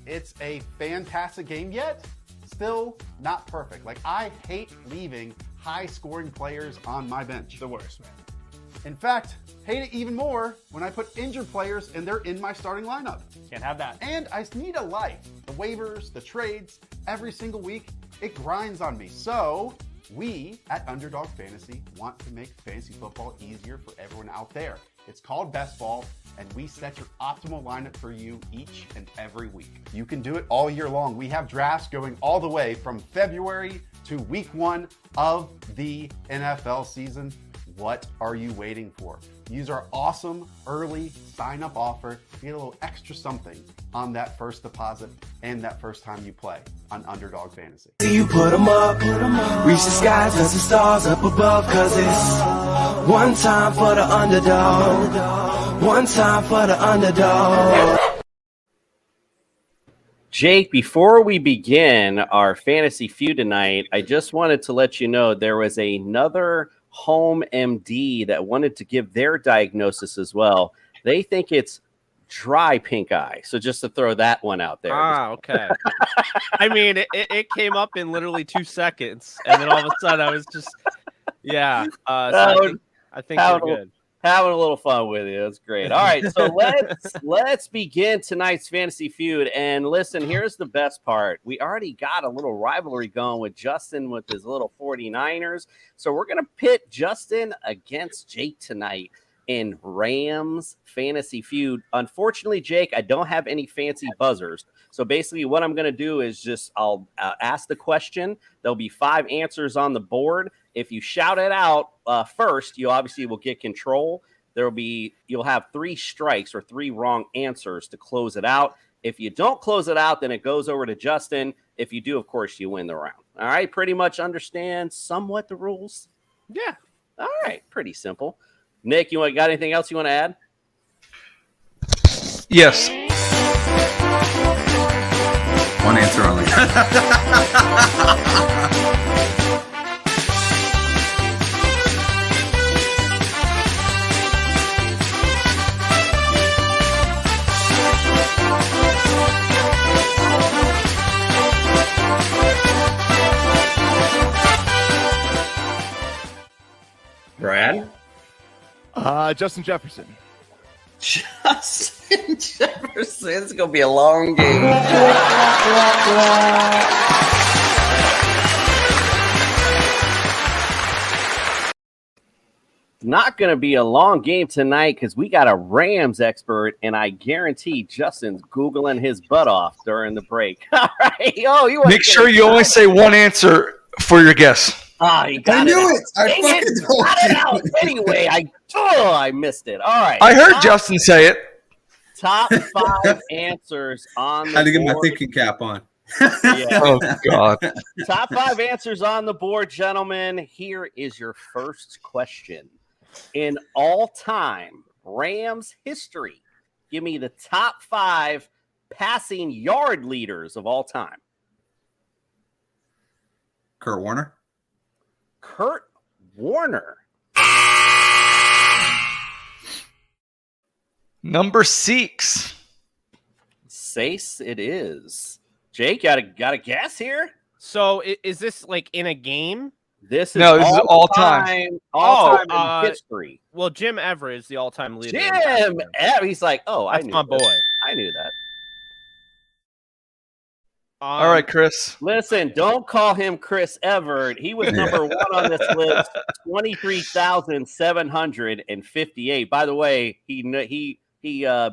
It's a fantastic game, yet still not perfect. Like, I hate leaving high-scoring players on my bench. The worst, man. In fact, hate it even more when I put injured players and they're in my starting lineup. Can't have that. And I need a life. The waivers, the trades, every single week, it grinds on me. So we at Underdog Fantasy want to make fantasy football easier for everyone out there. It's called Best Ball, and we set your optimal lineup for you each and every week. You can do it all year long. We have drafts going all the way from February to week 1 of the NFL season. What are you waiting for? Use our awesome early sign-up offer to get a little extra something on that first deposit and that first time you play on Underdog Fantasy. You put them up, reach the skies, touch the stars up above, cause it's one time for the underdog, one time for the underdog. Jake, before we begin our Fantasy Feud tonight, I just wanted to let you know there was another home MD that wanted to give their diagnosis as well. They think it's dry pink eye. So just to throw that one out there. Okay. I mean, it came up in literally 2 seconds, and then all of a sudden I was just, so I think we're good. Having a little fun with you. That's great. All right, so let's begin tonight's Fantasy Feud. And listen, here's the best part. We already got a little rivalry going with Justin with his little 49ers. So we're going to pit Justin against Jake tonight in Rams Fantasy Feud. Unfortunately, Jake, I don't have any fancy buzzers. So basically what I'm going to do is I'll ask the question. There'll be 5 answers on the board. If you shout it out first, you obviously will get control. You'll have 3 strikes or 3 wrong answers to close it out. If you don't close it out, then it goes over to Justin. If you do, of course, you win the round. All right, pretty much understand somewhat the rules? Yeah. All right, pretty simple. Nick, got anything else you want to add? Yes. One answer only. Brad? Justin Jefferson. Justin Jefferson. It's going to be a long game. Not going to be a long game tonight because we got a Rams expert, and I guarantee Justin's Googling his butt off during the break. All right. Make sure you only say one answer for your guess. I knew it. I fucking told got it out anyway. I missed it. All right. I heard Justin say it. Top 5 answers on the board. I had to get my thinking cap on. Yeah. Oh, God. Top 5 answers on the board, gentlemen. Here is your first question. In all-time Rams history, give me the top 5 passing yard leaders of all time. Kurt Warner. Kurt Warner. Number 6. Sace it is. Jake, got a guess here? So is this like in a game? This is No, this is all time. All time Oh, in history. Well, Jim Everett is the all-time leader. Jim Everett. He's like, oh, I That's knew my that. boy. I knew that. All right, Chris. Listen, don't call him Chris Everett. He was number one on this list, 23,758. By the way, he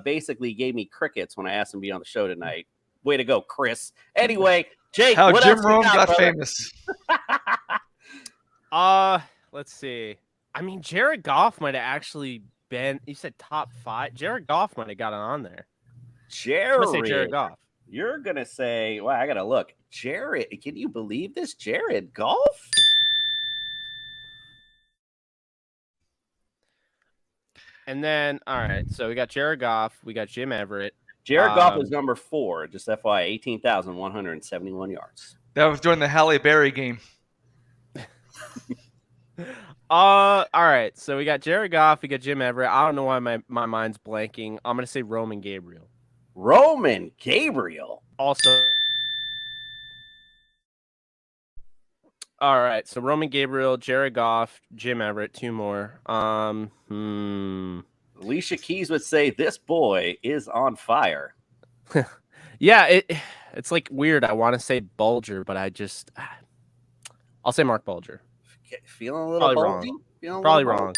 basically gave me crickets when I asked him to be on the show tonight. Way to go, Chris. Anyway, Jake, How what Jim else you Rome got, got brother? famous. Let's see. I mean, Jared Goff might have actually been. You said top 5. Jared Goff might have gotten on there. I'm gonna say Jared Goff. You're gonna say, well, I gotta look. Jared, can you believe this? Jared Goff? And then, all right, so we got Jared Goff, we got Jim Everett. Jared Goff is number 4, just FYI, 18,171 yards. That was during the Halle Berry game. All right, so we got Jared Goff, we got Jim Everett. I don't know why my mind's blanking. I'm gonna say Roman Gabriel. Roman Gabriel. Also, all right, so Roman Gabriel, Jared Goff, Jim Everett, 2 more. Alicia Keys would say this boy is on fire. Yeah, it's like weird. I want to say Bulger, but I'll say Mark Bulger. Feeling a little Probably bulgy? Probably wrong.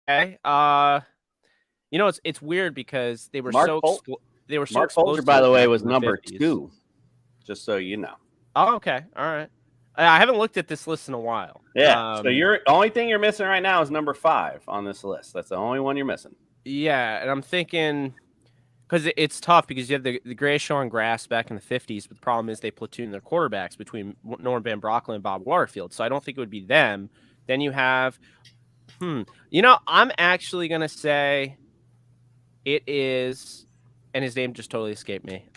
Okay. You know, it's weird because they were Mark so Bulger, explosive by the way, back was in the number 50s. 2. Just so you know. Oh, okay. All right. I haven't looked at this list in a while. Yeah. So you're only thing you're missing right now is number 5 on this list. That's the only one you're missing. Yeah, and I'm thinking because it's tough because you have the Gray Sean Grass back in the 50s, but the problem is they platoon their quarterbacks between Norm Van Brocklin and Bob Waterfield. So I don't think it would be them. Then you have, you know, I'm actually gonna say it is, and his name just totally escaped me.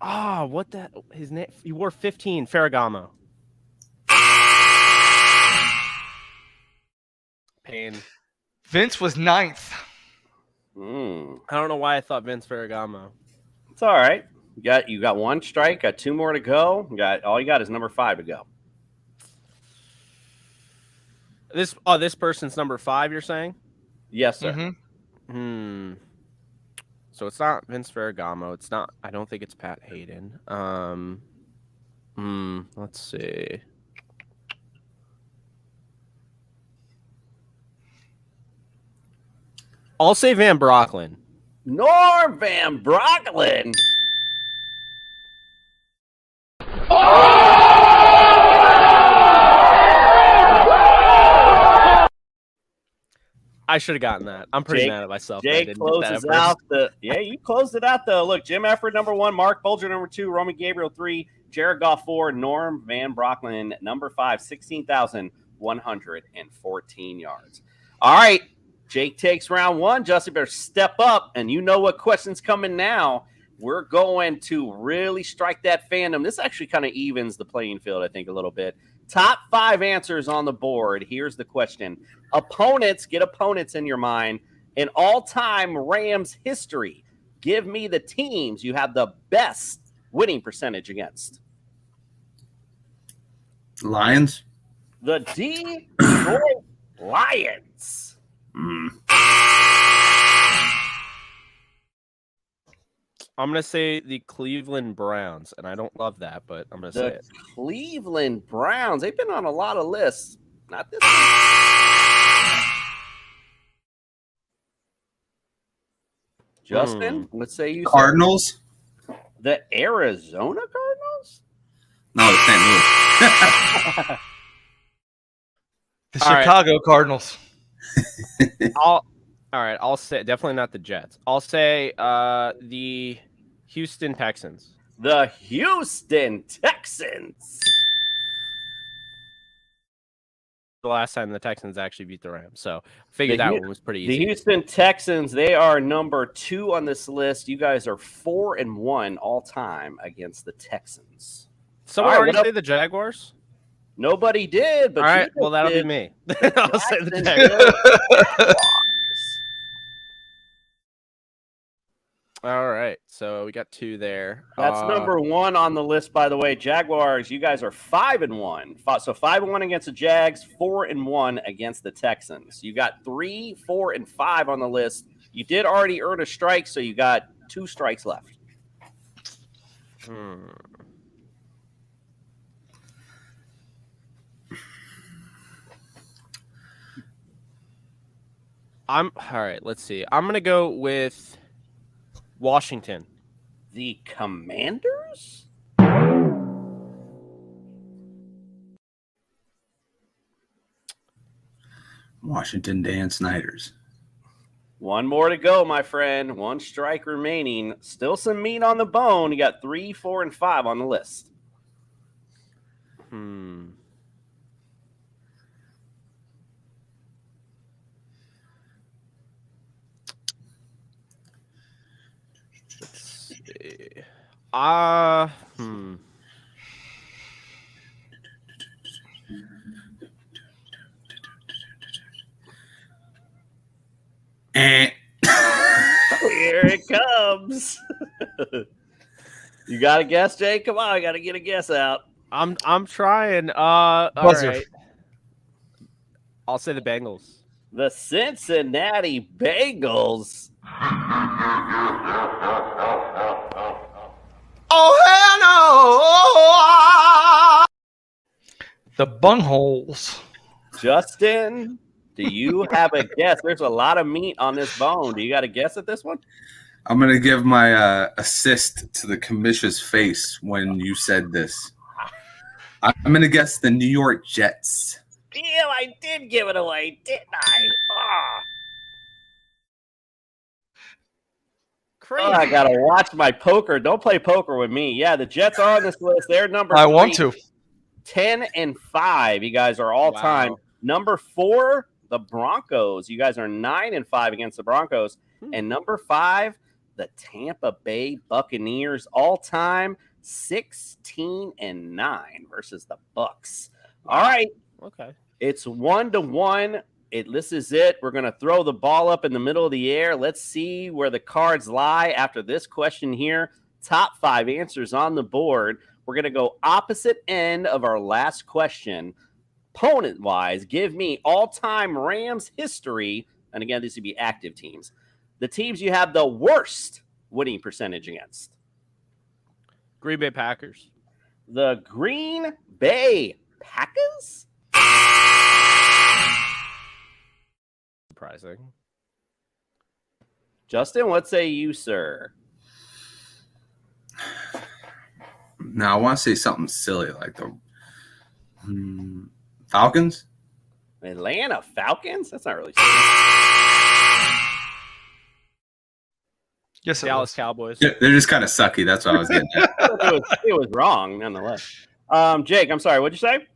What the his name? He wore 15. Ferragamo. Pain. Vince was 9th. I don't know why I thought Vince Ferragamo. It's all right. You got 1 strike, got 2 more to go. All you got is number 5 to go. This person's number 5, you're saying? Yes, sir. So it's not Vince Ferragamo. It's not. I don't think it's Pat Hayden. Let's see. I'll say Van Brocklin. Norm Van Brocklin. I should have gotten that. I'm pretty mad at myself. that I Jake didn't get that closes at first. out the. Yeah, you closed it out though. Look, Jim Everett number 1, Mark Bulger number 2, Roman Gabriel 3, Jared Goff 4, Norm Van Brocklin number 5, 16,114 yards. All right, Jake takes round 1. Justin better step up, and you know what question's coming now. We're going to really strike that fandom. This actually kind of evens the playing field, I think, a little bit. Top 5 answers on the board. Here's the question. Get opponents in your mind in all-time Rams history. Give me the teams you have the best winning percentage against. Lions? The Detroit Lions. I'm going to say the Cleveland Browns, and I don't love that, but I'm going to say The it. Cleveland Browns. They've been on a lot of lists. Not this one. Justin, let's say you Cardinals? said the Arizona Cardinals? No, the St. Louis. The All right. Chicago Cardinals. All right, I'll say definitely not the Jets. I'll say the Houston Texans. The Houston Texans. The last time the Texans actually beat the Rams, so I figured The that Hu- one was pretty The easy. Houston Texans, they are number 2 on this list. You guys are 4-1 all time against the Texans. Someone All right, already what say the Jaguars? Nobody did, but All right, you well that'll did. be me. I'll say the Jacksonville Jaguars. Jaguars. All right, so we got 2 there. That's number 1 on the list, by the way. Jaguars, you guys are 5-1. So 5-1 against the Jags, 4-1 against the Texans. You got 3, 4, and 5 on the list. You did already earn a strike, so you got 2 strikes left. All right. Let's see. I'm gonna go with Washington. The Commanders? Washington Dan Snyders. 1 more to go, my friend. 1 strike remaining. Still some meat on the bone. You got 3, 4, and 5 on the list. Let's see. Eh. Here it comes. You got a guess, Jay? Come on, I got to get a guess out. I'm trying. All Buzzer. right. I'll say the Bengals. The Cincinnati Bengals. Oh, hell no! The bungholes. Justin, do you have a guess? There's a lot of meat on this bone. Do you got a guess at this one? I'm going to give my assist to the commissioner's face when you said this. I'm going to guess the New York Jets. Damn, I did give it away, didn't I? Crazy. I got to watch my poker. Don't play poker with me. Yeah, the Jets are on this list. They're number 3. I want to. 10-5. You guys are all time. Wow. Number 4, the Broncos. You guys are 9-5 against the Broncos. And number 5, the Tampa Bay Buccaneers, all time 16-9 versus the Bucks. All right, Okay. it's 1-1. This is it. We're going to throw the ball up in the middle of the air. Let's see where the cards lie after this question here. Top 5 answers on the board. We're going to go opposite end of our last question. Opponent-wise, give me all-time Rams history. And again, these would be active teams. The teams you have the worst winning percentage against. Green Bay Packers. The Green Bay Packers? Surprising. Justin, what say you, sir? Now, I want to say something silly like the Falcons. Atlanta Falcons? That's not really silly. Yes, it Dallas was. Cowboys. They're just kind of sucky. That's what I was getting at. It was wrong, nonetheless. Jake, I'm sorry. What'd you say?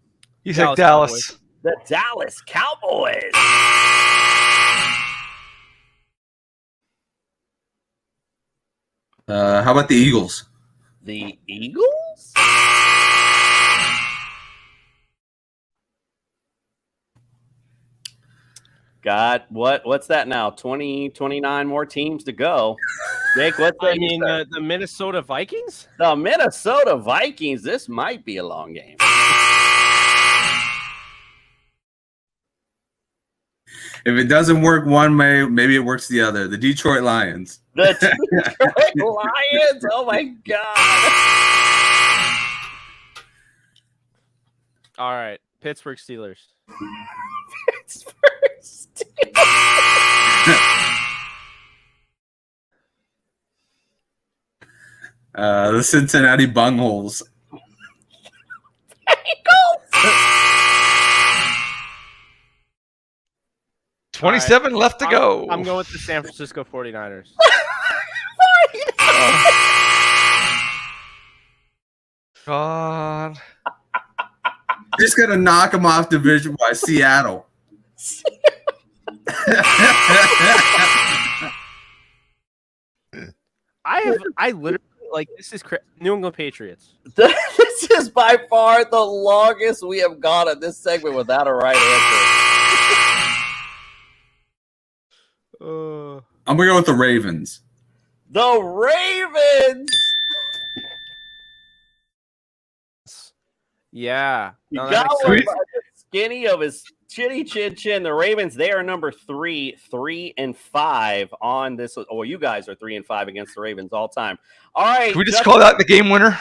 You said Dallas Dallas. The Dallas Cowboys. How about the Eagles? The Eagles? Got what's that now? 20, 29 more teams to go. Jake, what's that? I mean, the Minnesota Vikings? The Minnesota Vikings. This might be a long game. If it doesn't work one way, maybe it works the other. The Detroit Lions. The Detroit Lions. Oh my God. All right. Pittsburgh Steelers. Pittsburgh Steelers. The Cincinnati Bungholes. 27 left to go. I'm going with the San Francisco 49ers. God. Just got to knock them off division by Seattle. I literally, like, this is New England Patriots. This is by far the longest we have gone in this segment without a right answer. I'm going to go with the Ravens. The Ravens. Yeah. You No, got that makes one sense. by the skinny of his chinny chin chin. The Ravens, they are number 3-5 on this. Or you guys are 3-5 against the Ravens all time. All right. Can we just call that the game winner?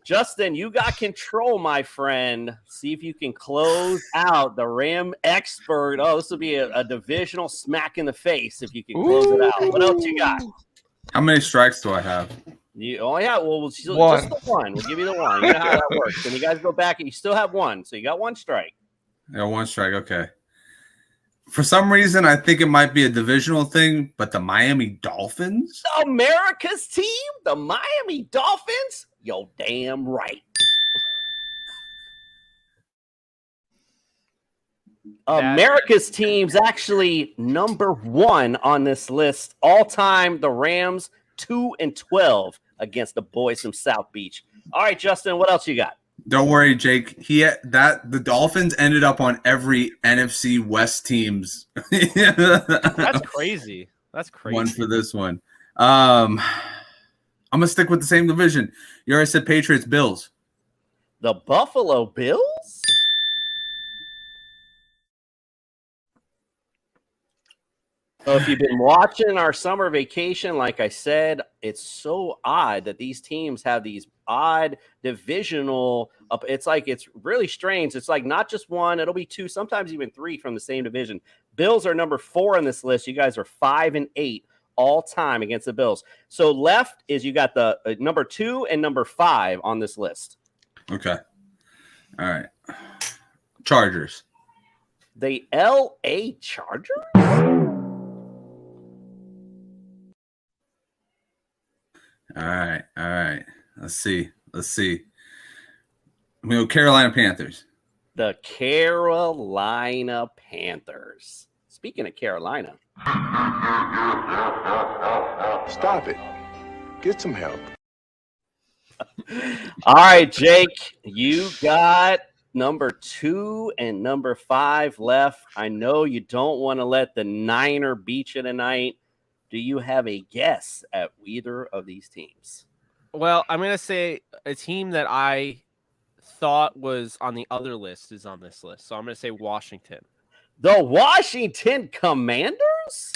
Justin, you got control, my friend. See if you can close out the Ram expert. Oh, this will be a divisional smack in the face if you can close it out. What else you got? How many strikes do I have? Just the One. one. We'll give you the one. You know how that works. And you guys go back and you still have one. So you got one strike. I got one strike. Okay. For some reason, I think it might be a divisional thing, but the Miami Dolphins? America's team, the Miami Dolphins? Yo, damn right. America's team's actually number 1 on this list. All time, the Rams 2-12 against the boys from South Beach. All right, Justin, what else you got? Don't worry, Jake. The Dolphins ended up on every NFC West team's That's crazy. That's crazy. one for this one. I'm gonna stick with the same division. You already said Patriots, Bills. The Buffalo Bills? So if you've been watching our summer vacation, like I said, it's so odd that these teams have these odd divisional it's really strange. It's like not just one, it'll be 2, sometimes even 3 from the same division. Bills are number 4 on this list. You guys are 5-8 all time against the Bills. So left is you got the number 2 and number 5 on this list. Okay. All right. Chargers. The LA Chargers? All right. Let's see. I'm going to go Carolina Panthers. The Carolina Panthers. Speaking of Carolina. Stop it. Get some help. All right, Jake, you got number 2 and number 5 left. I know you don't want to let the Niner beat you tonight. Do you have a guess at either of these teams? Well, I'm going to say a team that I thought was on the other list is on this list. So I'm going to say Washington. The Washington Commanders?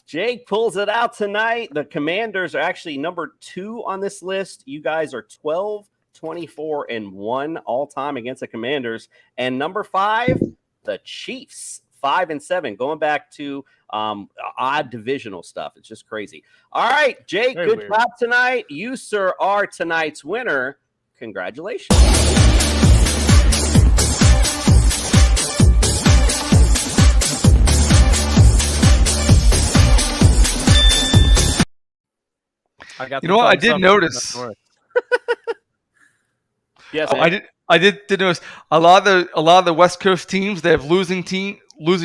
Jake pulls it out tonight. The Commanders are actually number 2 on this list. You guys are 12-24-1 all time against the Commanders. And number 5, the Chiefs, 5-7, going back to odd divisional stuff. It's just crazy. All right, Jake, Very good weird. job tonight. You, sir, are tonight's winner. Congratulations. I got You the know what? I thumbs did up. notice. Yes, I did notice a lot of the West Coast teams, they have losing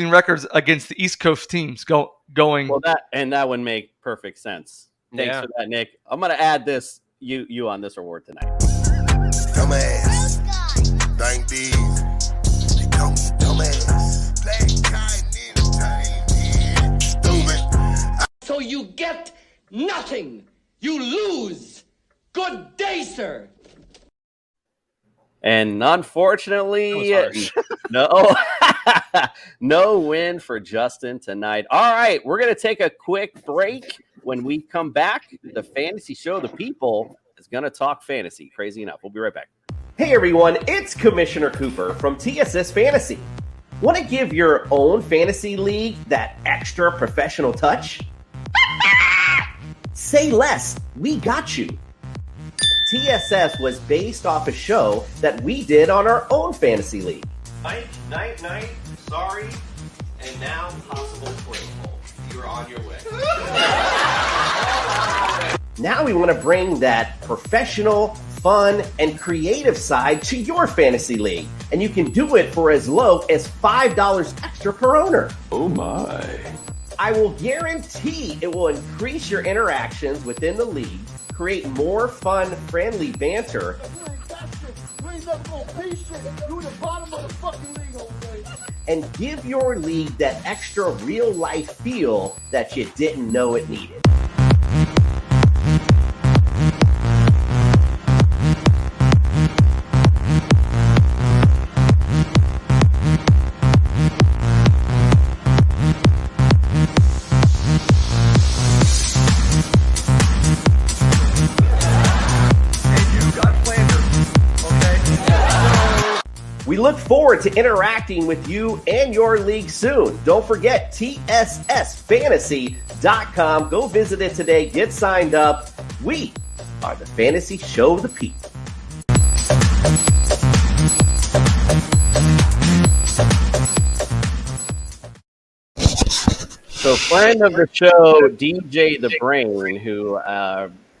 records against the East Coast teams going. Well, that would make perfect sense. Thanks Yeah. for that, Nick. I'm gonna add this you on this award tonight. Dumbass. Thank these. They call me dumbass. Black Entertainment. Stupid. So you get nothing. You lose. Good day, sir. And unfortunately, That was no, no win for Justin tonight. All right, we're going to take a quick break. When we come back, the fantasy show, The People, is going to talk fantasy. Crazy enough. We'll be right back. Hey, everyone. It's Commissioner Cooper from TSS Fantasy. Want to give your own fantasy league that extra professional touch? Say less. We got you. TSS was based off a show that we did on our own fantasy league. Night, sorry, and now possible trade hole. You're on your way. Now we want to bring that professional, fun, and creative side to your fantasy league. And you can do it for as low as $5 extra per owner. Oh my. I will guarantee it will increase your interactions within the league, create more fun, friendly banter, You in the bottom of the fucking league, Jose. And give your league that extra real-life feel that you didn't know it needed. We look forward to interacting with you and your league soon. Don't forget TSSFantasy.com. Go visit it today. Get signed up. We are the Fantasy Show of the People. So, friend of the show, DJ the Brain, who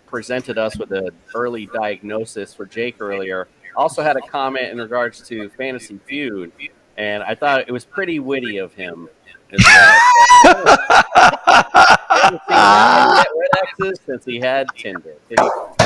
presented us with an early diagnosis for Jake earlier, also had a comment in regards to Fantasy Feud, and I thought it was pretty witty of him as well. Since he had Tinder.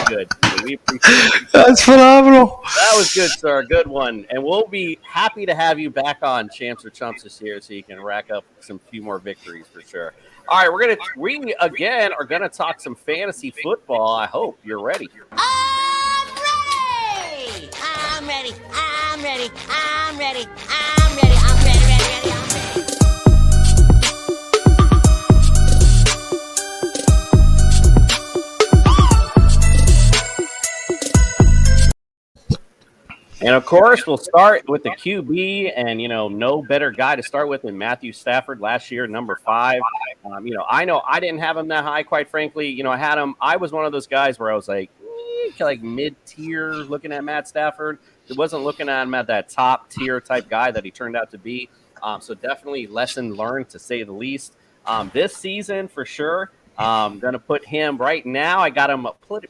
Good. We appreciate it. That's phenomenal. That was good, sir. Good one. And we'll be happy to have you back on Champs or Chumps this year so you can rack up some few more victories for sure. All right, we again are gonna talk some fantasy football. I hope you're ready. I'm ready. I'm ready. I'm ready. I'm ready. I'm ready. Ready. Ready. I'm ready. And of course, we'll start with the QB, and no better guy to start with than Matthew Stafford last year, number 5. I know I didn't have him that high, quite frankly. I had him. I was one of those guys where I was like mid-tier looking at Matt Stafford. It wasn't looking at him at that top tier type guy that he turned out to be. So definitely lesson learned, to say the least. This season, for sure, I'm going to put him right now. I got him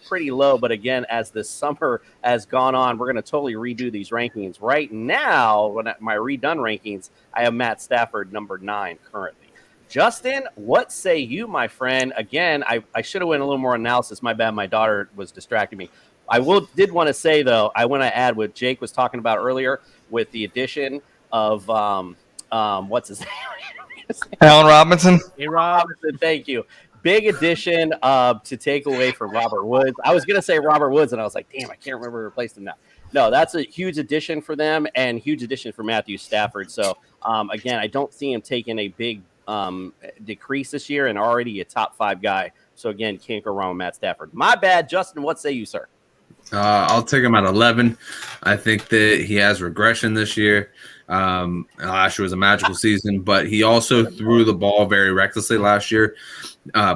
pretty low, but again, as this summer has gone on, we're going to totally redo these rankings. Right now, my redone rankings, I have Matt Stafford number 9 currently. Justin, what say you, my friend? Again, I should have went a little more analysis. My bad. My daughter was distracting me. I did want to say, though, I want to add what Jake was talking about earlier with the addition of what's his name? Allen Robinson. Hey, Robinson, thank you. Big addition to take away from Robert Woods. I was going to say Robert Woods, and I was like, damn, I can't remember who replaced him now. No, that's a huge addition for them and huge addition for Matthew Stafford. So, again, I don't see him taking a big decrease this year, and already a top 5 guy. So, again, can't go wrong with Matt Stafford. My bad. Justin, what say you, sir? I'll take him at 11. I think that he has regression this year. Last year was a magical season, but he also threw the ball very recklessly last year.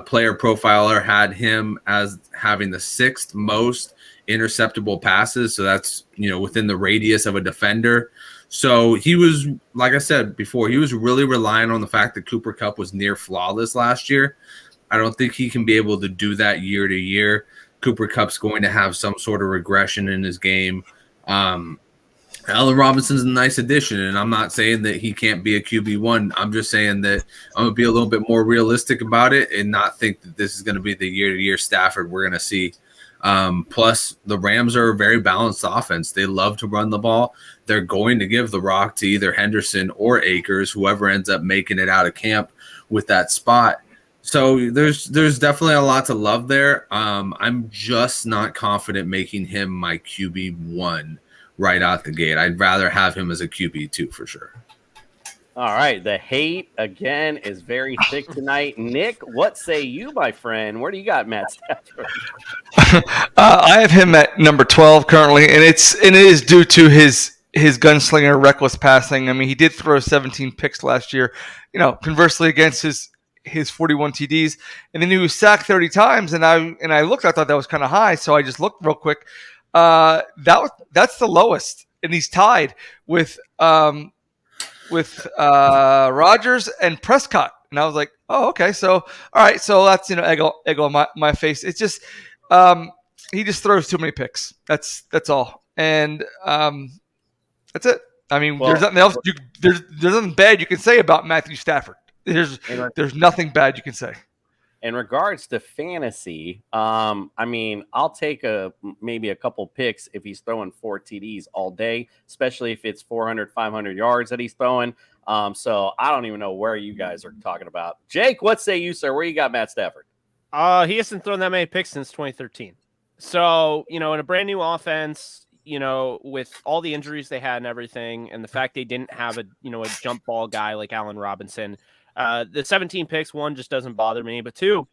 Player Profiler had him as having the 6th most interceptable passes. So that's, within the radius of a defender. So he was, like I said before, he was really relying on the fact that Cooper Kupp was near flawless last year. I don't think he can be able to do that year to year. Cooper Kupp's going to have some sort of regression in his game. Allen Robinson's a nice addition, and I'm not saying that he can't be a QB1. I'm just saying that I'm going to be a little bit more realistic about it and not think that this is going to be the year-to-year Stafford we're going to see. Plus, the Rams are a very balanced offense. They love to run the ball. They're going to give the rock to either Henderson or Akers, whoever ends up making it out of camp with that spot. So there's definitely a lot to love there. I'm just not confident making him my QB1 right out the gate. I'd rather have him as a QB2 for sure. All right. The hate, again, is very thick tonight. Nick, what say you, my friend? Where do you got Matt Stafford? I have him at number 12 currently, and it is due to his gunslinger reckless passing. I mean, he did throw 17 picks last year. Conversely against his 41 TDs, and then he was sacked 30 times. And I looked, I thought that was kind of high, so I just looked real quick. That's the lowest, and he's tied with Rodgers and Prescott. And I was like, oh, okay, so all right, so that's egg on my face. It's just he just throws too many picks. That's all, and that's it. I mean, there's nothing else. There's nothing bad you can say about Matthew Stafford. There's nothing bad you can say. In regards to fantasy, I mean, I'll take maybe a couple picks if he's throwing 4 TDs all day, especially if it's 400, 500 yards that he's throwing. So I don't even know where you guys are talking about. Jake, what say you, sir? Where you got Matt Stafford? He hasn't thrown that many picks since 2013. So, in a brand new offense, with all the injuries they had and everything, and the fact they didn't have a jump ball guy like Allen Robinson, the 17 picks, one, just doesn't bother me, but two,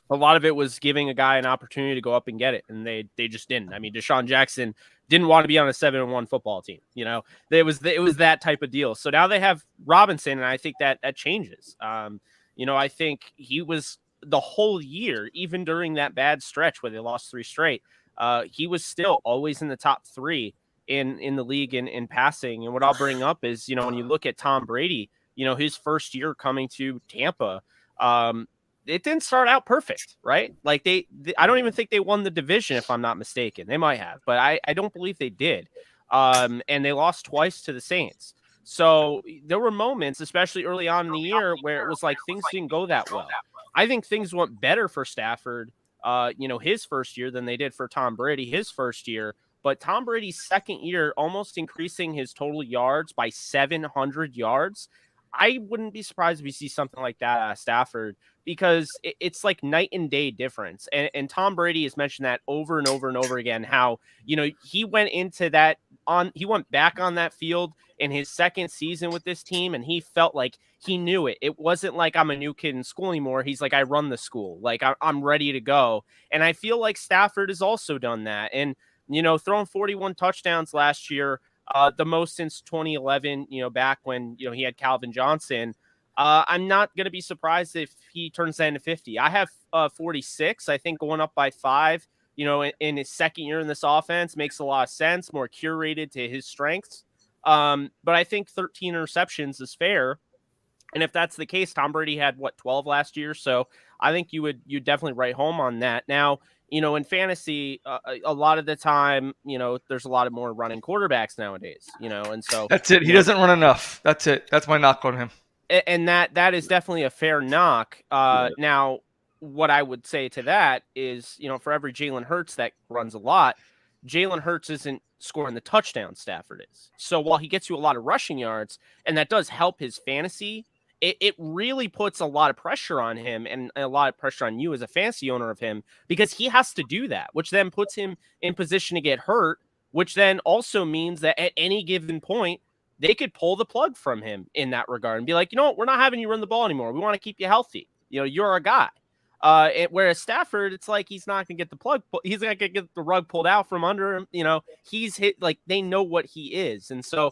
a lot of it was giving a guy an opportunity to go up and get it, and they just didn't. I mean, Deshaun Jackson didn't want to be on a 7-1 football team. It was that type of deal. So now they have Robinson, and I think that changes. I think he was the whole year, even during that bad stretch where they lost 3 straight, he was still always in the top 3 in the league in passing. And what I'll bring up is, when you look at Tom Brady, his first year coming to Tampa, it didn't start out perfect, right? Like I don't even think they won the division, if I'm not mistaken. They might have, but I don't believe they did. And they lost twice to the Saints. So there were moments, especially early on in the year, where it was like things didn't go that well. I think things went better for Stafford, his first year than they did for Tom Brady his first year. But Tom Brady's second year, almost increasing his total yards by 700 yards. I wouldn't be surprised if we see something like that out of Stafford, because it's like night and day difference. And Tom Brady has mentioned that over and over and over again, how, he went back on that field in his second season with this team, and he felt like he knew it. It wasn't like I'm a new kid in school anymore. He's like, I run the school. Like I'm ready to go. And I feel like Stafford has also done that. And, throwing 41 touchdowns last year, the most since 2011, back when, he had Calvin Johnson. I'm not going to be surprised if he turns that into 50. I have 46, I think, going up by 5, in his second year in this offense makes a lot of sense, more curated to his strengths. But I think 13 interceptions is fair. And if that's the case, Tom Brady had 12 last year. So I think you definitely write home on that. Now, in fantasy, a lot of the time, there's a lot of more running quarterbacks nowadays, and so that's it. He doesn't run enough. That's it. That's my knock on him. And that is definitely a fair knock. Now, what I would say to that is, for every Jalen Hurts that runs a lot, Jalen Hurts isn't scoring the touchdown Stafford is. So while he gets you a lot of rushing yards, and that does help his fantasy, it really puts a lot of pressure on him and a lot of pressure on you as a fantasy owner of him, because he has to do that, which then puts him in position to get hurt, which then also means that at any given point, they could pull the plug from him in that regard and be like, we're not having you run the ball anymore. We want to keep you healthy. You're our guy. Whereas Stafford, it's like he's not going to get the plug. He's not going to get the rug pulled out from under him. He's hit, like, they know what he is. And so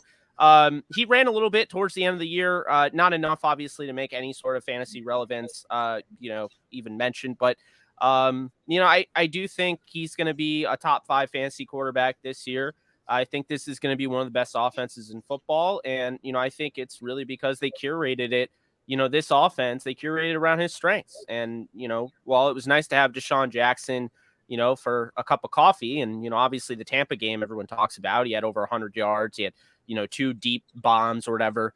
he ran a little bit towards the end of the year. Not enough, obviously, to make any sort of fantasy relevance, even mentioned. But, I do think he's going to be a top 5 fantasy quarterback this year. I think this is going to be one of the best offenses in football. And, I think it's really because they curated it. This offense, they curated around his strengths. And, while it was nice to have Deshaun Jackson, for a cup of coffee, and, obviously the Tampa game everyone talks about, he had over 100 yards. He had, 2 deep bombs or whatever.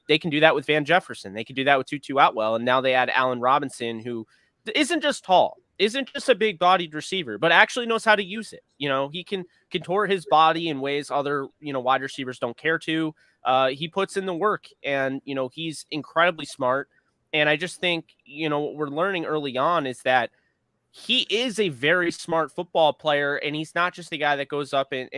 They can do that with Van Jefferson. They can do that with Tutu Atwell. And now they add Allen Robinson, who isn't just tall, isn't just a big bodied receiver, but actually knows how to use it. He can contort his body in ways other, wide receivers don't care to. He puts in the work, and, he's incredibly smart. And I just think, what we're learning early on is that he is a very smart football player, and he's not just the guy that goes up and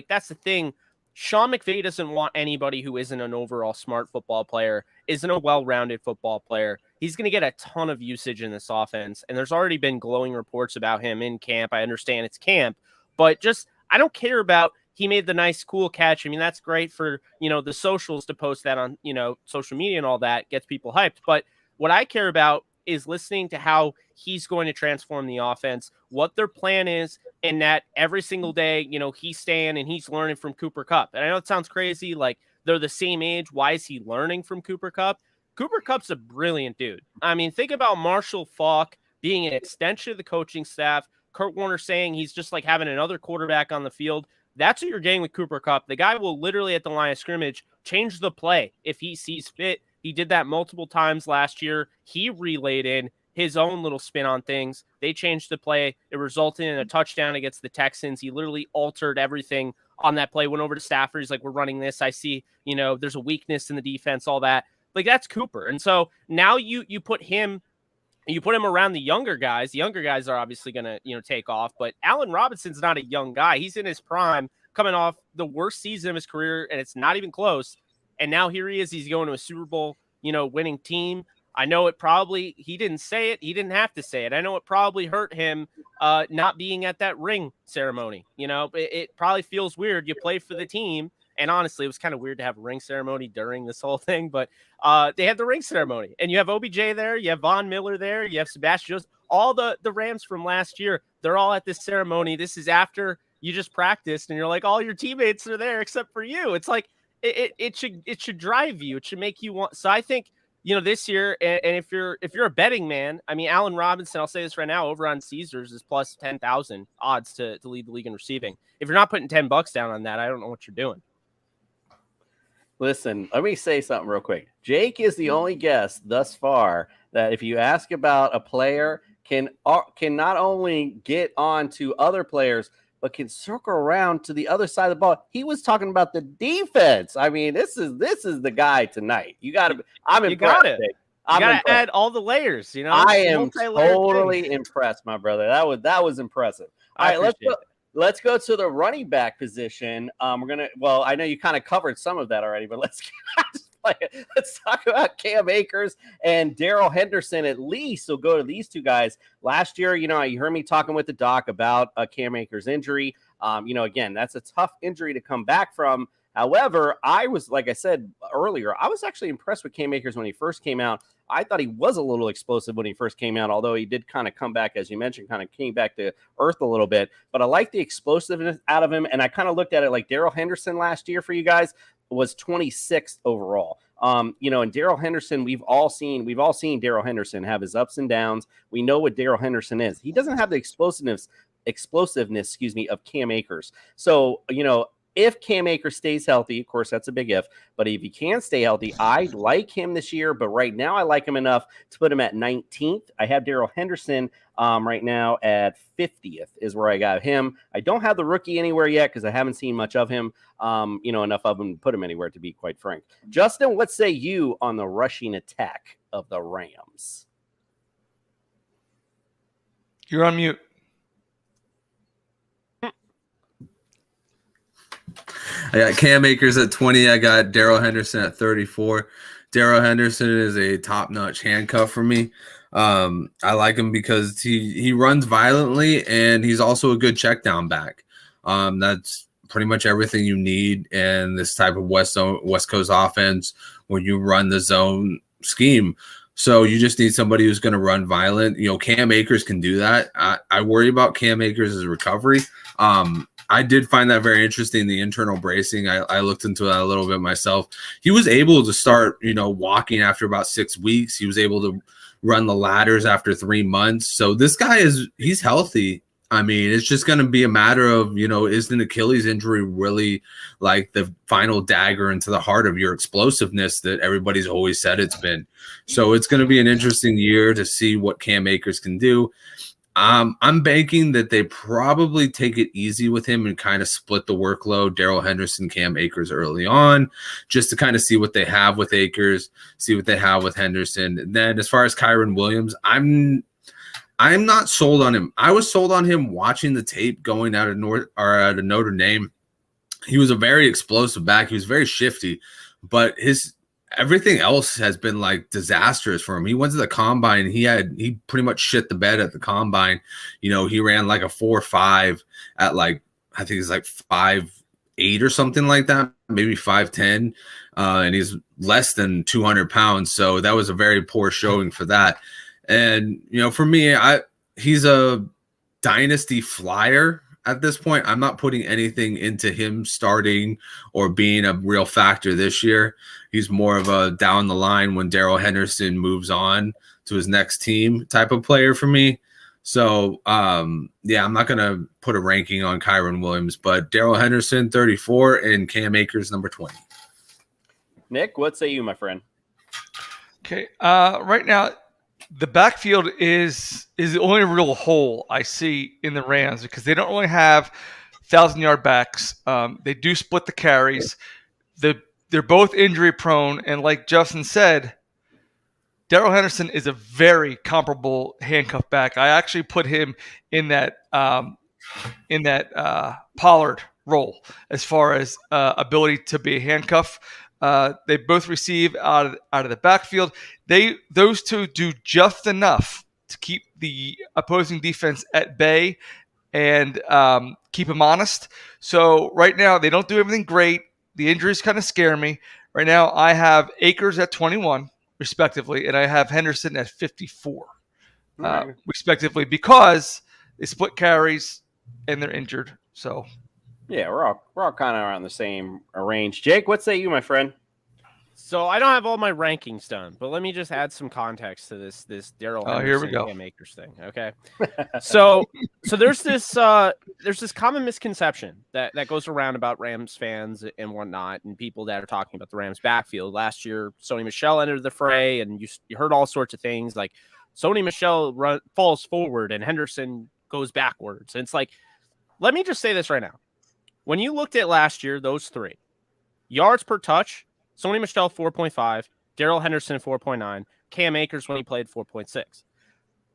that's the thing. Sean McVay doesn't want anybody who isn't an overall smart football player, isn't a well-rounded football player. He's going to get a ton of usage in this offense, and there's already been glowing reports about him in camp. I understand it's camp, but just I don't care about he made the nice, cool catch. I mean, that's great for, the socials to post that on, social media and all that, gets people hyped. But what I care about is listening to how he's going to transform the offense, what their plan is, and that every single day, he's staying and he's learning from Cooper Kupp. And I know it sounds crazy, like they're the same age. Why is he learning from Cooper Kupp? Cooper Kupp's a brilliant dude. I mean, think about Marshall Faulk being an extension of the coaching staff. Kurt Warner saying he's just like having another quarterback on the field. That's what you're getting with Cooper Kupp. The guy will literally at the line of scrimmage change the play if he sees fit. He did that multiple times last year. He relayed in. his own little spin on things. They changed the play. It resulted in a touchdown against the Texans. He literally altered everything on that play, went over to Stafford. He's like, we're running this. I see, there's a weakness in the defense, all that. Like, that's Cooper. And so now you put him around the younger guys. The younger guys are obviously going to, take off. But Allen Robinson's not a young guy. He's in his prime, coming off the worst season of his career, and it's not even close. And now here he is. He's going to a Super Bowl, winning team. I know he didn't say it. He didn't have to say it. I know it probably hurt him not being at that ring ceremony. It probably feels weird. You play for the team. And honestly, it was kind of weird to have a ring ceremony during this whole thing. But they had the ring ceremony. And you have OBJ there. You have Von Miller there. You have Sebastian Joseph. All the Rams from last year, they're all at this ceremony. This is after you just practiced. And you're like, all your teammates are there except for you. It's like it should drive you. It should make you want. So I think, this year, and if you're a betting man, I mean, Allen Robinson, I'll say this right now, over on Caesars is plus 10,000 odds to lead the league in receiving. If you're not putting $10 down on that, I don't know what you're doing. Listen, let me say something real quick. Jake is the only guest thus far that if you ask about a player, can not only get on to other players, but can circle around to the other side of the ball. He was talking about the defense. I mean, this is the guy tonight. I'm impressed. You got to add all the layers. I am totally impressed, my brother. That was impressive. All right, let's go. Let's go to the running back position. I know you kind of covered some of that already, but let's talk about Cam Akers and Darrell Henderson at least. So go to these two guys. Last year, you heard me talking with the doc about Cam Akers' injury. Again, that's a tough injury to come back from. However, like I said earlier, I was actually impressed with Cam Akers when he first came out. I thought he was a little explosive when he first came out, although he did kind of come back, as you mentioned, kind of came back to earth a little bit. But I like the explosiveness out of him, and I kind of looked at it like Darrell Henderson last year for you guys was 26th overall. And Darrell Henderson, we've all seen Darrell Henderson have his ups and downs. We know what Darrell Henderson is. He doesn't have the explosiveness, of Cam Akers. So, if Cam Akers stays healthy, of course, that's a big if, but if he can stay healthy, I like him this year, but right now I like him enough to put him at 19th. I have Darrell Henderson right now at 50th is where I got him. I don't have the rookie anywhere yet because I haven't seen much of him, enough of him to put him anywhere, to be quite frank. Justin, what say you on the rushing attack of the Rams? You're on mute. I got Cam Akers at 20. I got Darrell Henderson at 34. Darrell Henderson is a top-notch handcuff for me. I like him because he runs violently, and he's also a good check down back. That's pretty much everything you need in this type of West Coast offense when you run the zone scheme. So you just need somebody who's going to run violent. Cam Akers can do that. I worry about Cam Akers' recovery. I did find that very interesting, the internal bracing. I looked into that a little bit myself. He was able to start, walking after about 6 weeks. He was able to run the ladders after 3 months. So this guy he's healthy. I mean, it's just going to be a matter of, is an Achilles injury really like the final dagger into the heart of your explosiveness that everybody's always said it's been? So it's going to be an interesting year to see what Cam Akers can do. I'm banking that they probably take it easy with him and kind of split the workload, Darrell Henderson, Cam Akers early on, just to kind of see what they have with Akers, see what they have with Henderson. And then as far as Kyren Williams, I'm not sold on him. I was sold on him watching the tape going out of Notre Dame. He was a very explosive back. He was very shifty, but everything else has been like disastrous for him. He went to the combine. He pretty much shit the bed at the combine. He ran like a 4.5 at I think it's like 5'8" or something like that, maybe 5'10", and he's less than 200 pounds. So that was a very poor showing for that. And for me, he's a dynasty flyer. At this point, I'm not putting anything into him starting or being a real factor this year. He's more of a down the line when Darrell Henderson moves on to his next team type of player for me. So, I'm not going to put a ranking on Kyren Williams, but Darrell Henderson, 34, and Cam Akers, number 20. Nick, what say you, my friend? Okay. Right now, The backfield is the only real hole I see in the Rams because they don't really have 1,000-yard backs. They do split the carries. They're both injury prone, and like Justin said, Darrell Henderson is a very comparable handcuff back. I actually put him in that Pollard role as far as ability to be a handcuff. They both receive out of the backfield. Those two do just enough to keep the opposing defense at bay and keep them honest. So right now they don't do everything great. The injuries kind of scare me. Right now I have Akers at 21, respectively, and I have Henderson at 54, respectively, because they split carries and they're injured. So, yeah, we're all kind of around the same range. Jake, what say you, my friend? So I don't have all my rankings done, but let me just add some context to this Darrell Henderson Cam Akers thing. Okay, so there's this common misconception that goes around about Rams fans and whatnot, and people that are talking about the Rams backfield. Last year, Sony Michel entered the fray, and you heard all sorts of things like Sony Michel falls forward and Henderson goes backwards. And it's like, let me just say this right now: when you looked at last year, those three yards per touch. Sony Michel 4.5, Darrell Henderson 4.9, Cam Akers when he played 4.6.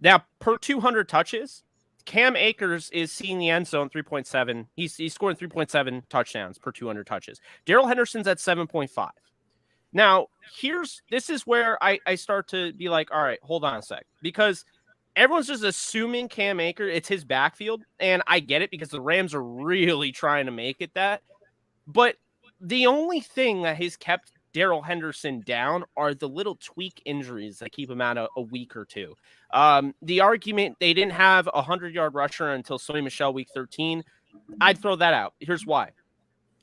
Now, per 200 touches, Cam Akers is seeing the end zone 3.7. He's scoring 3.7 touchdowns per 200 touches. Darrell Henderson's at 7.5. Now, this is where I start to be like, all right, hold on a sec, because everyone's just assuming Cam Akers, it's his backfield, and I get it because the Rams are really trying to make it that, but the only thing that has kept Darrell Henderson down are the little tweak injuries that keep him out a week or two. The argument they didn't have a 100-yard rusher until Sony Michel week 13, I'd throw that out. Here's why.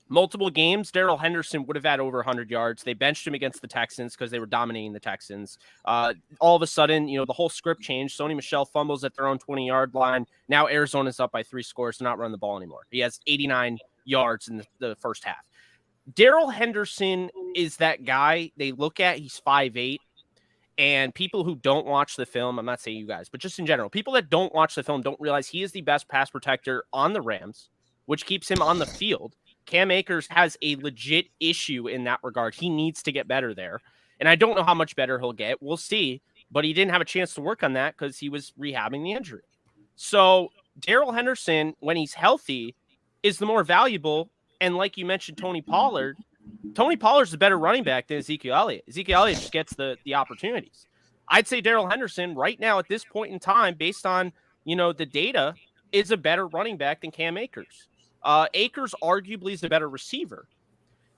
Multiple games, Darrell Henderson would have had over 100 yards. They benched him against the Texans because they were dominating the Texans. All of a sudden, the whole script changed. Sony Michel fumbles at their own 20-yard line. Now Arizona's up by 3 scores to not run the ball anymore. He has 89 yards in the first half. Darrell Henderson is that guy they look at. He's 5'8", and people who don't watch the film, I'm not saying you guys, but just in general, people that don't watch the film don't realize he is the best pass protector on the Rams, which keeps him on the field. Cam Akers has a legit issue in that regard. He needs to get better there, and I don't know how much better he'll get. We'll see, but he didn't have a chance to work on that because he was rehabbing the injury. So Darrell Henderson, when he's healthy, is the more valuable. And like you mentioned, Tony Pollard's a better running back than Ezekiel Elliott. Ezekiel Elliott just gets the opportunities. I'd say Darrell Henderson right now at this point in time, based on, the data, is a better running back than Cam Akers. Akers arguably is a better receiver.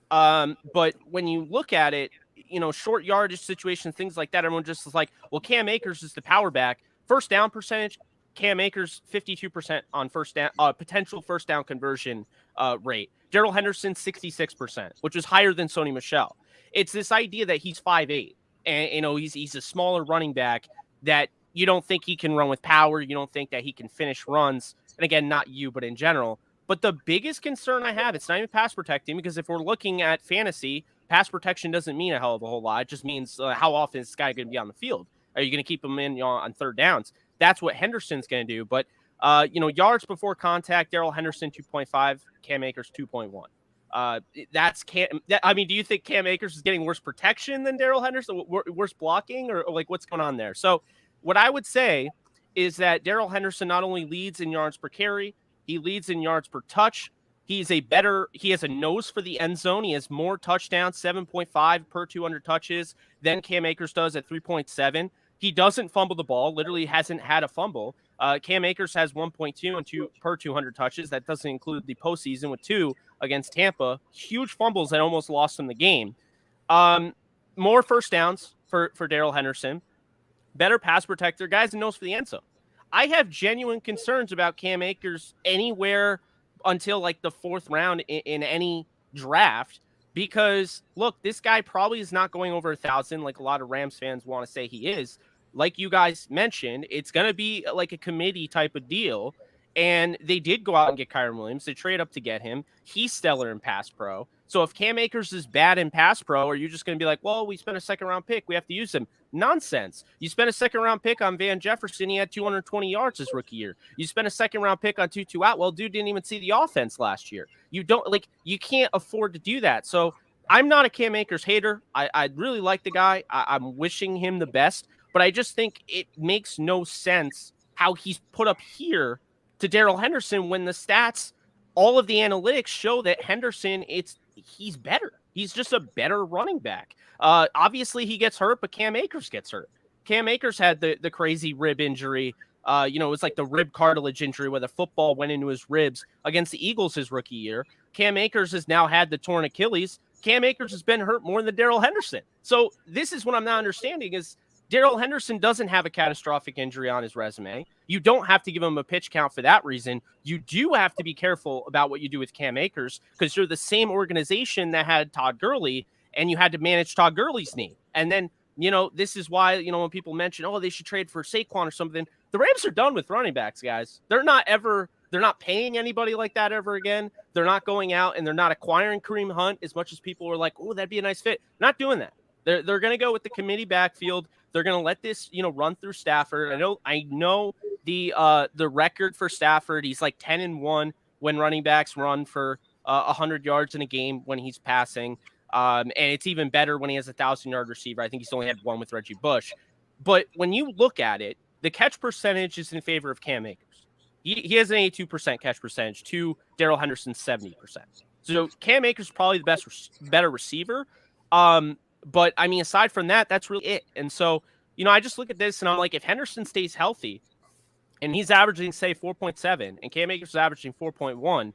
But when you look at it, short yardage situations, things like that, everyone just is like, well, Cam Akers is the power back. First down percentage, Cam Akers 52% on first down, potential first down conversion rate. Darrell Henderson 66%, which is higher than Sony Michel. It's this idea that he's 5'8", and he's a smaller running back that you don't think he can run with power. You don't think that he can finish runs. And again, not you, but in general. But the biggest concern I have, it's not even pass protecting, because if we're looking at fantasy, pass protection doesn't mean a hell of a whole lot. It just means how often is this guy going to be on the field? Are you going to keep him in on third downs? That's what Henderson's going to do. But, yards before contact, Darrell Henderson 2.5, Cam Akers 2.1. Do you think Cam Akers is getting worse protection than Darrell Henderson, worse blocking, or like what's going on there? So what I would say is that Darrell Henderson not only leads in yards per carry, he leads in yards per touch. He has a nose for the end zone. He has more touchdowns, 7.5 per 200 touches than Cam Akers does at 3.7. He doesn't fumble the ball, literally hasn't had a fumble. Cam Akers has 1.2 and 2 per 200 touches. That doesn't include the postseason with 2 against Tampa. Huge fumbles that almost lost him the game. More first downs for Darrell Henderson. Better pass protector. Guys and nose for the end zone. I have genuine concerns about Cam Akers anywhere until like the 4th round in any draft. Because, look, this guy probably is not going over 1,000 like a lot of Rams fans want to say he is. Like you guys mentioned, it's going to be like a committee type of deal. And they did go out and get Kyren Williams. They trade up to get him. He's stellar in pass pro. So if Cam Akers is bad in pass pro, are you just going to be like, well, we spent a second round pick, we have to use him? Nonsense. You spent a second round pick on Van Jefferson. He had 220 yards his rookie year. You spent a second round pick on Tutu Atwell. Dude didn't even see the offense last year. You can't afford to do that. So I'm not a Cam Akers hater. I really like the guy. I'm wishing him the best, but I just think it makes no sense how he's put up here to Darrell Henderson when the stats, all of the analytics show that Henderson, he's better. He's just a better running back. Obviously, he gets hurt, but Cam Akers gets hurt. Cam Akers had the crazy rib injury. It was like the rib cartilage injury where the football went into his ribs against the Eagles his rookie year. Cam Akers has now had the torn Achilles. Cam Akers has been hurt more than Darrell Henderson. So this is what I'm not understanding is Darrell Henderson doesn't have a catastrophic injury on his resume. You don't have to give him a pitch count for that reason. You do have to be careful about what you do with Cam Akers because you're the same organization that had Todd Gurley, and you had to manage Todd Gurley's knee. And then, this is why, when people mention, oh, they should trade for Saquon or something, the Rams are done with running backs, guys. They're not paying anybody like that ever again. They're not going out and they're not acquiring Kareem Hunt as much as people were like, oh, that'd be a nice fit. Not doing that. They're going to go with the committee backfield. They're going to let this, run through Stafford. I know the record for Stafford. He's like 10-1 when running backs run for 100 yards in a game when he's passing. And it's even better when he has a 1,000-yard receiver. I think he's only had one with Reggie Bush. But when you look at it, the catch percentage is in favor of Cam Akers. He has an 82% catch percentage to Darrell Henderson's 70%. So Cam Akers is probably the better receiver. But I mean, aside from that, that's really it. And so, I just look at this and I'm like, if Henderson stays healthy and he's averaging, say, 4.7 and Cam Akers is averaging 4.1,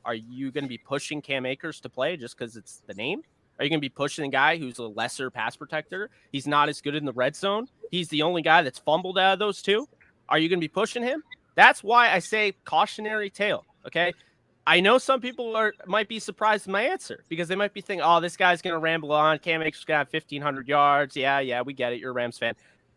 are you going to be pushing Cam Akers to play just because it's the name? Are you going to be pushing a guy who's a lesser pass protector? He's not as good in the red zone. He's the only guy that's fumbled out of those two. Are you going to be pushing him? That's why I say cautionary tale. Okay. I know some people might be surprised with my answer because they might be thinking, oh, this guy's going to ramble on. Cam Akers is going to have 1,500 yards. Yeah, we get it. You're a Rams fan.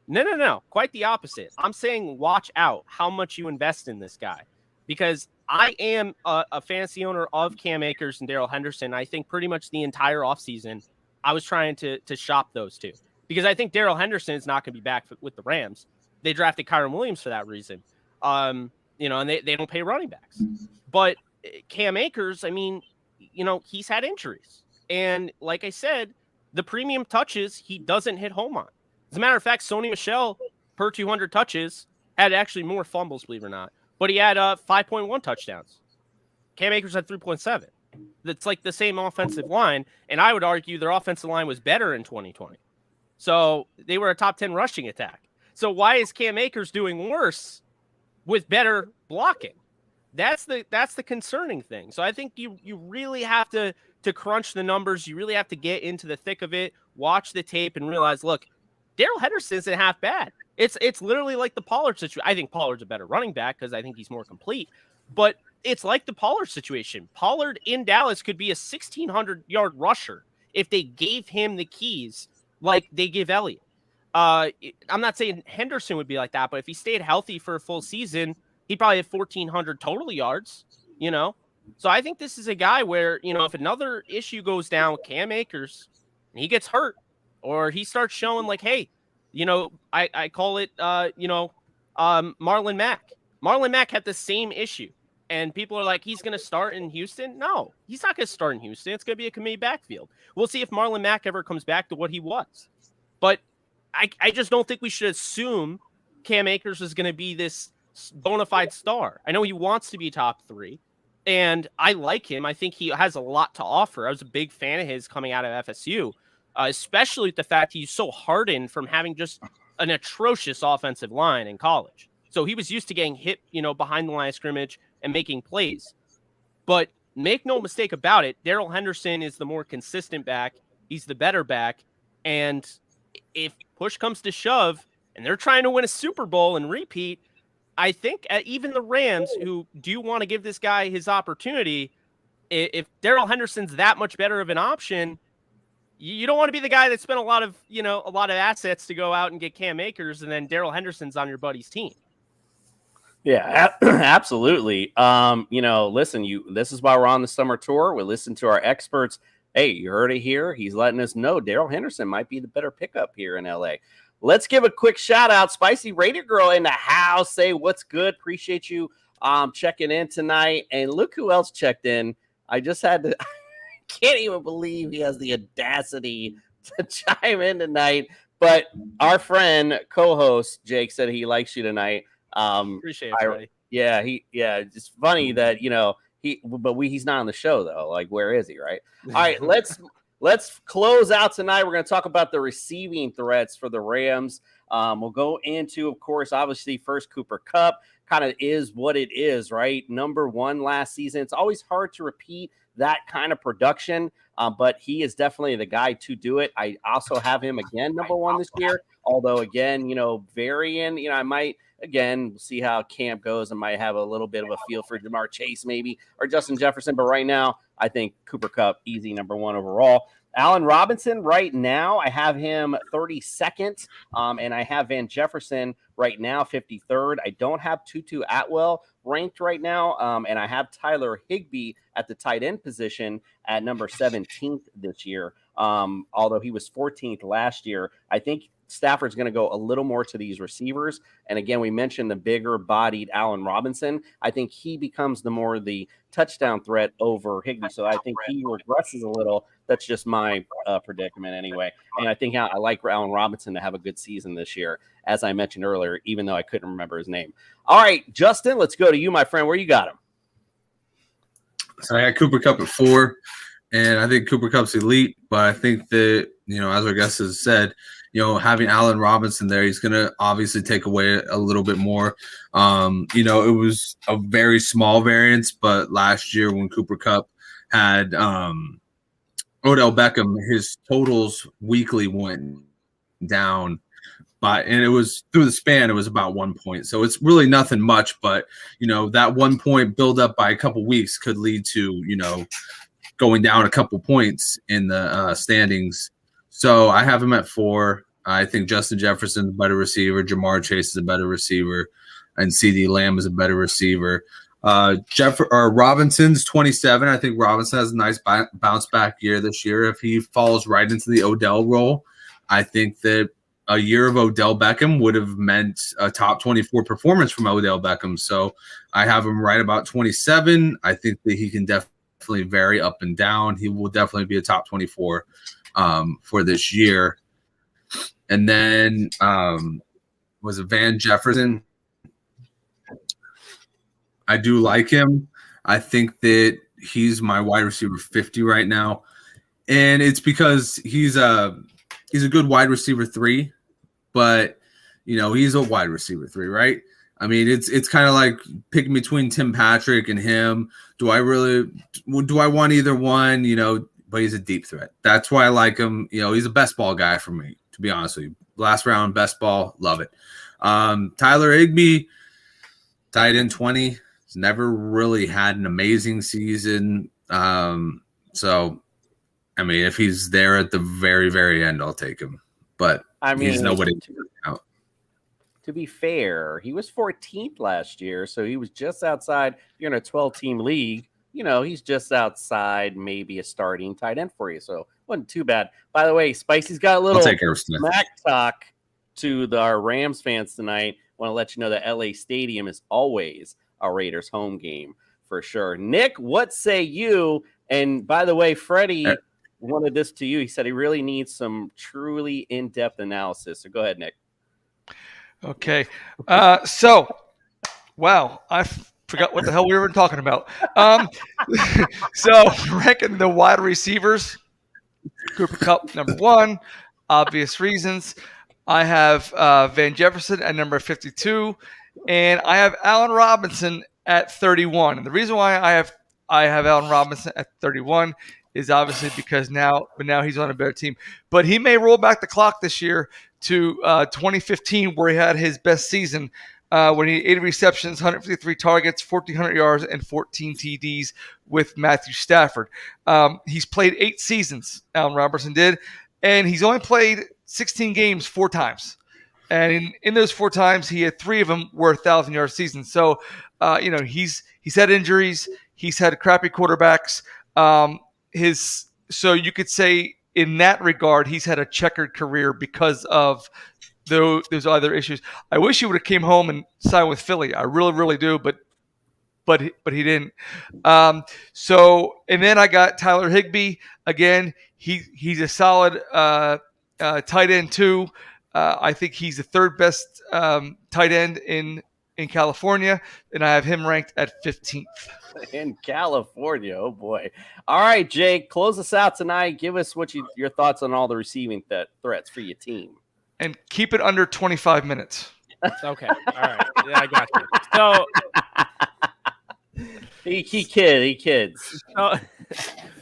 No. Quite the opposite. I'm saying watch out how much you invest in this guy because I am a fantasy owner of Cam Akers and Darrell Henderson. I think pretty much the entire offseason I was trying to shop those two because I think Darrell Henderson is not going to be back with the Rams. They drafted Kyren Williams for that reason. And they don't pay running backs. But Cam Akers, I mean, he's had injuries. And like I said, the premium touches, he doesn't hit home on. As a matter of fact, Sony Michel, per 200 touches, had actually more fumbles, believe it or not. But he had 5.1 touchdowns. Cam Akers had 3.7. That's like the same offensive line. And I would argue their offensive line was better in 2020. So they were a top 10 rushing attack. So why is Cam Akers doing worse with better blocking? That's the concerning thing. So I think you really have to crunch the numbers. You really have to get into the thick of it, watch the tape, and realize, look, Darrell Henderson isn't half bad. It's literally like the Pollard situation. I think Pollard's a better running back because I think he's more complete. But it's like the Pollard situation. Pollard in Dallas could be a 1,600-yard rusher if they gave him the keys like they give Elliott. I'm not saying Henderson would be like that, but if he stayed healthy for a full season, he'd probably have 1,400 total yards, So I think this is a guy where, if another issue goes down with Cam Akers and he gets hurt or he starts showing like, hey, I call it, Marlon Mack. Marlon Mack had the same issue. And people are like, he's going to start in Houston? No, he's not going to start in Houston. It's going to be a committee backfield. We'll see if Marlon Mack ever comes back to what he was. But I just don't think we should assume Cam Akers is going to be this bona fide star. I know he wants to be top 3, and I like him. I think he has a lot to offer. I was a big fan of his coming out of FSU, especially with the fact he's so hardened from having just an atrocious offensive line in college. So he was used to getting hit, behind the line of scrimmage and making plays. But make no mistake about it, Darrell Henderson is the more consistent back. He's the better back. And if push comes to shove and they're trying to win a Super Bowl and repeat, I think even the Rams, who do want to give this guy his opportunity, if Darrell Henderson's that much better of an option, you don't want to be the guy that spent a lot of assets to go out and get Cam Akers and then Darrell Henderson's on your buddy's team. Yeah, absolutely. Listen, this is why we're on the summer tour. We listen to our experts. Hey, you heard it here. He's letting us know Daryl Henderson might be the better pickup here in LA. Let's give a quick shout out. Spicy Radio Girl in the house. Say what's good. Appreciate you checking in tonight. And look who else checked in. I just had to can't even believe he has the audacity to chime in tonight. But our friend, co-host Jake said he likes you tonight. Appreciate it, buddy. It's funny that he's not on the show though. Like, where is he? Right. All right, let's close out tonight. We're going to talk about the receiving threats for the Rams. We'll go into, of course, obviously first Cooper Kupp kind of is what it is, right? Number one last season. It's always hard to repeat that kind of production, but he is definitely the guy to do it. I also have him again number one this year, although again, varying, I might again see how camp goes. I might have a little bit of a feel for Jamar Chase maybe or Justin Jefferson, but right now I think Cooper Kupp easy number one overall. Allen Robinson right now, I have him 32nd, and I have Van Jefferson right now 53rd. I don't have Tutu Atwell ranked right now, and I have Tyler Higbee at the tight end position at number 17th this year, although he was 14th last year. I think Stafford's going to go a little more to these receivers. And again, we mentioned the bigger bodied Allen Robinson. I think he becomes the touchdown threat over Higbee. So I think he regresses a little. That's just my predicament anyway. And I think I like Allen Robinson to have a good season this year, as I mentioned earlier, even though I couldn't remember his name. All right, Justin, let's go to you, my friend. Where you got him? So I got Cooper Kupp at 4, and I think Cooper Kupp's elite, but I think that, as our guest has said, having Allen Robinson there, he's going to obviously take away a little bit more. It was a very small variance, but last year when Cooper Kupp had Odell Beckham, his totals weekly went down and it was through the span, it was about 1 point. So it's really nothing much, but, that 1 point build up by a couple weeks could lead to, going down a couple points in the standings. So I have him at 4. I think Justin Jefferson's a better receiver. Jamar Chase is a better receiver. And CeeDee Lamb is a better receiver. Robinson's 27. I think Robinson has a nice bounce back year this year. If he falls right into the Odell role, I think that a year of Odell Beckham would have meant a top 24 performance from Odell Beckham. So I have him right about 27. I think that he can definitely vary up and down. He will definitely be a top 24 for this year. And then was it Van Jefferson? I do like him. I think that he's my wide receiver 50 right now. And it's because he's a good wide receiver 3, but he's a wide receiver 3, right? I mean, it's kind of like picking between Tim Patrick and him. Do I want either one? But he's a deep threat. That's why I like him. He's a best ball guy for me, to be honest with you. Last round, best ball, love it. Tyler Higbee, tight end 20. He's never really had an amazing season. So, I mean, if he's there at the very, very end, I'll take him. But he's nobody to count. To be fair, he was 14th last year, so he was just outside. You're in a 12-team league. He's just outside maybe a starting tight end for you. So wasn't too bad. By the way, Spicy's got a little smack talk to our Rams fans tonight. Want to let you know that LA Stadium is always a Raiders home game for sure. Nick, what say you? And by the way, Freddie wanted this to you. He said he really needs some truly in-depth analysis. So go ahead, Nick. Okay. Wow. I forgot what the hell we were talking about. So ranking the wide receivers, Cooper Kupp number 1, obvious reasons. I have Van Jefferson at number 52, and I have Allen Robinson at 31. And the reason why I have Allen Robinson at 31 is obviously because now he's on a better team. But he may roll back the clock this year to 2015, where he had his best season, when he had 80 receptions, 153 targets, 1,400 yards, and 14 TDs with Matthew Stafford. He's played 8 seasons, Allen Robinson did, and he's only played 16 games 4 times. And in those 4 times, he had 3 of them were 1,000-yard seasons. So, he's had injuries. He's had crappy quarterbacks. So you could say in that regard, he's had a checkered career because of those other issues. I wish he would have came home and signed with Philly. I really, really do, but he didn't. So, and then I got Tyler Higbee again. He's a solid tight end too. I think he's the 3rd best tight end in California, and I have him ranked at 15th. In California, oh boy! All right, Jake, close us out tonight. Give us your thoughts on all the receiving threats for your team, and keep it under 25 minutes. Okay, all right, yeah, I got you. So he kids.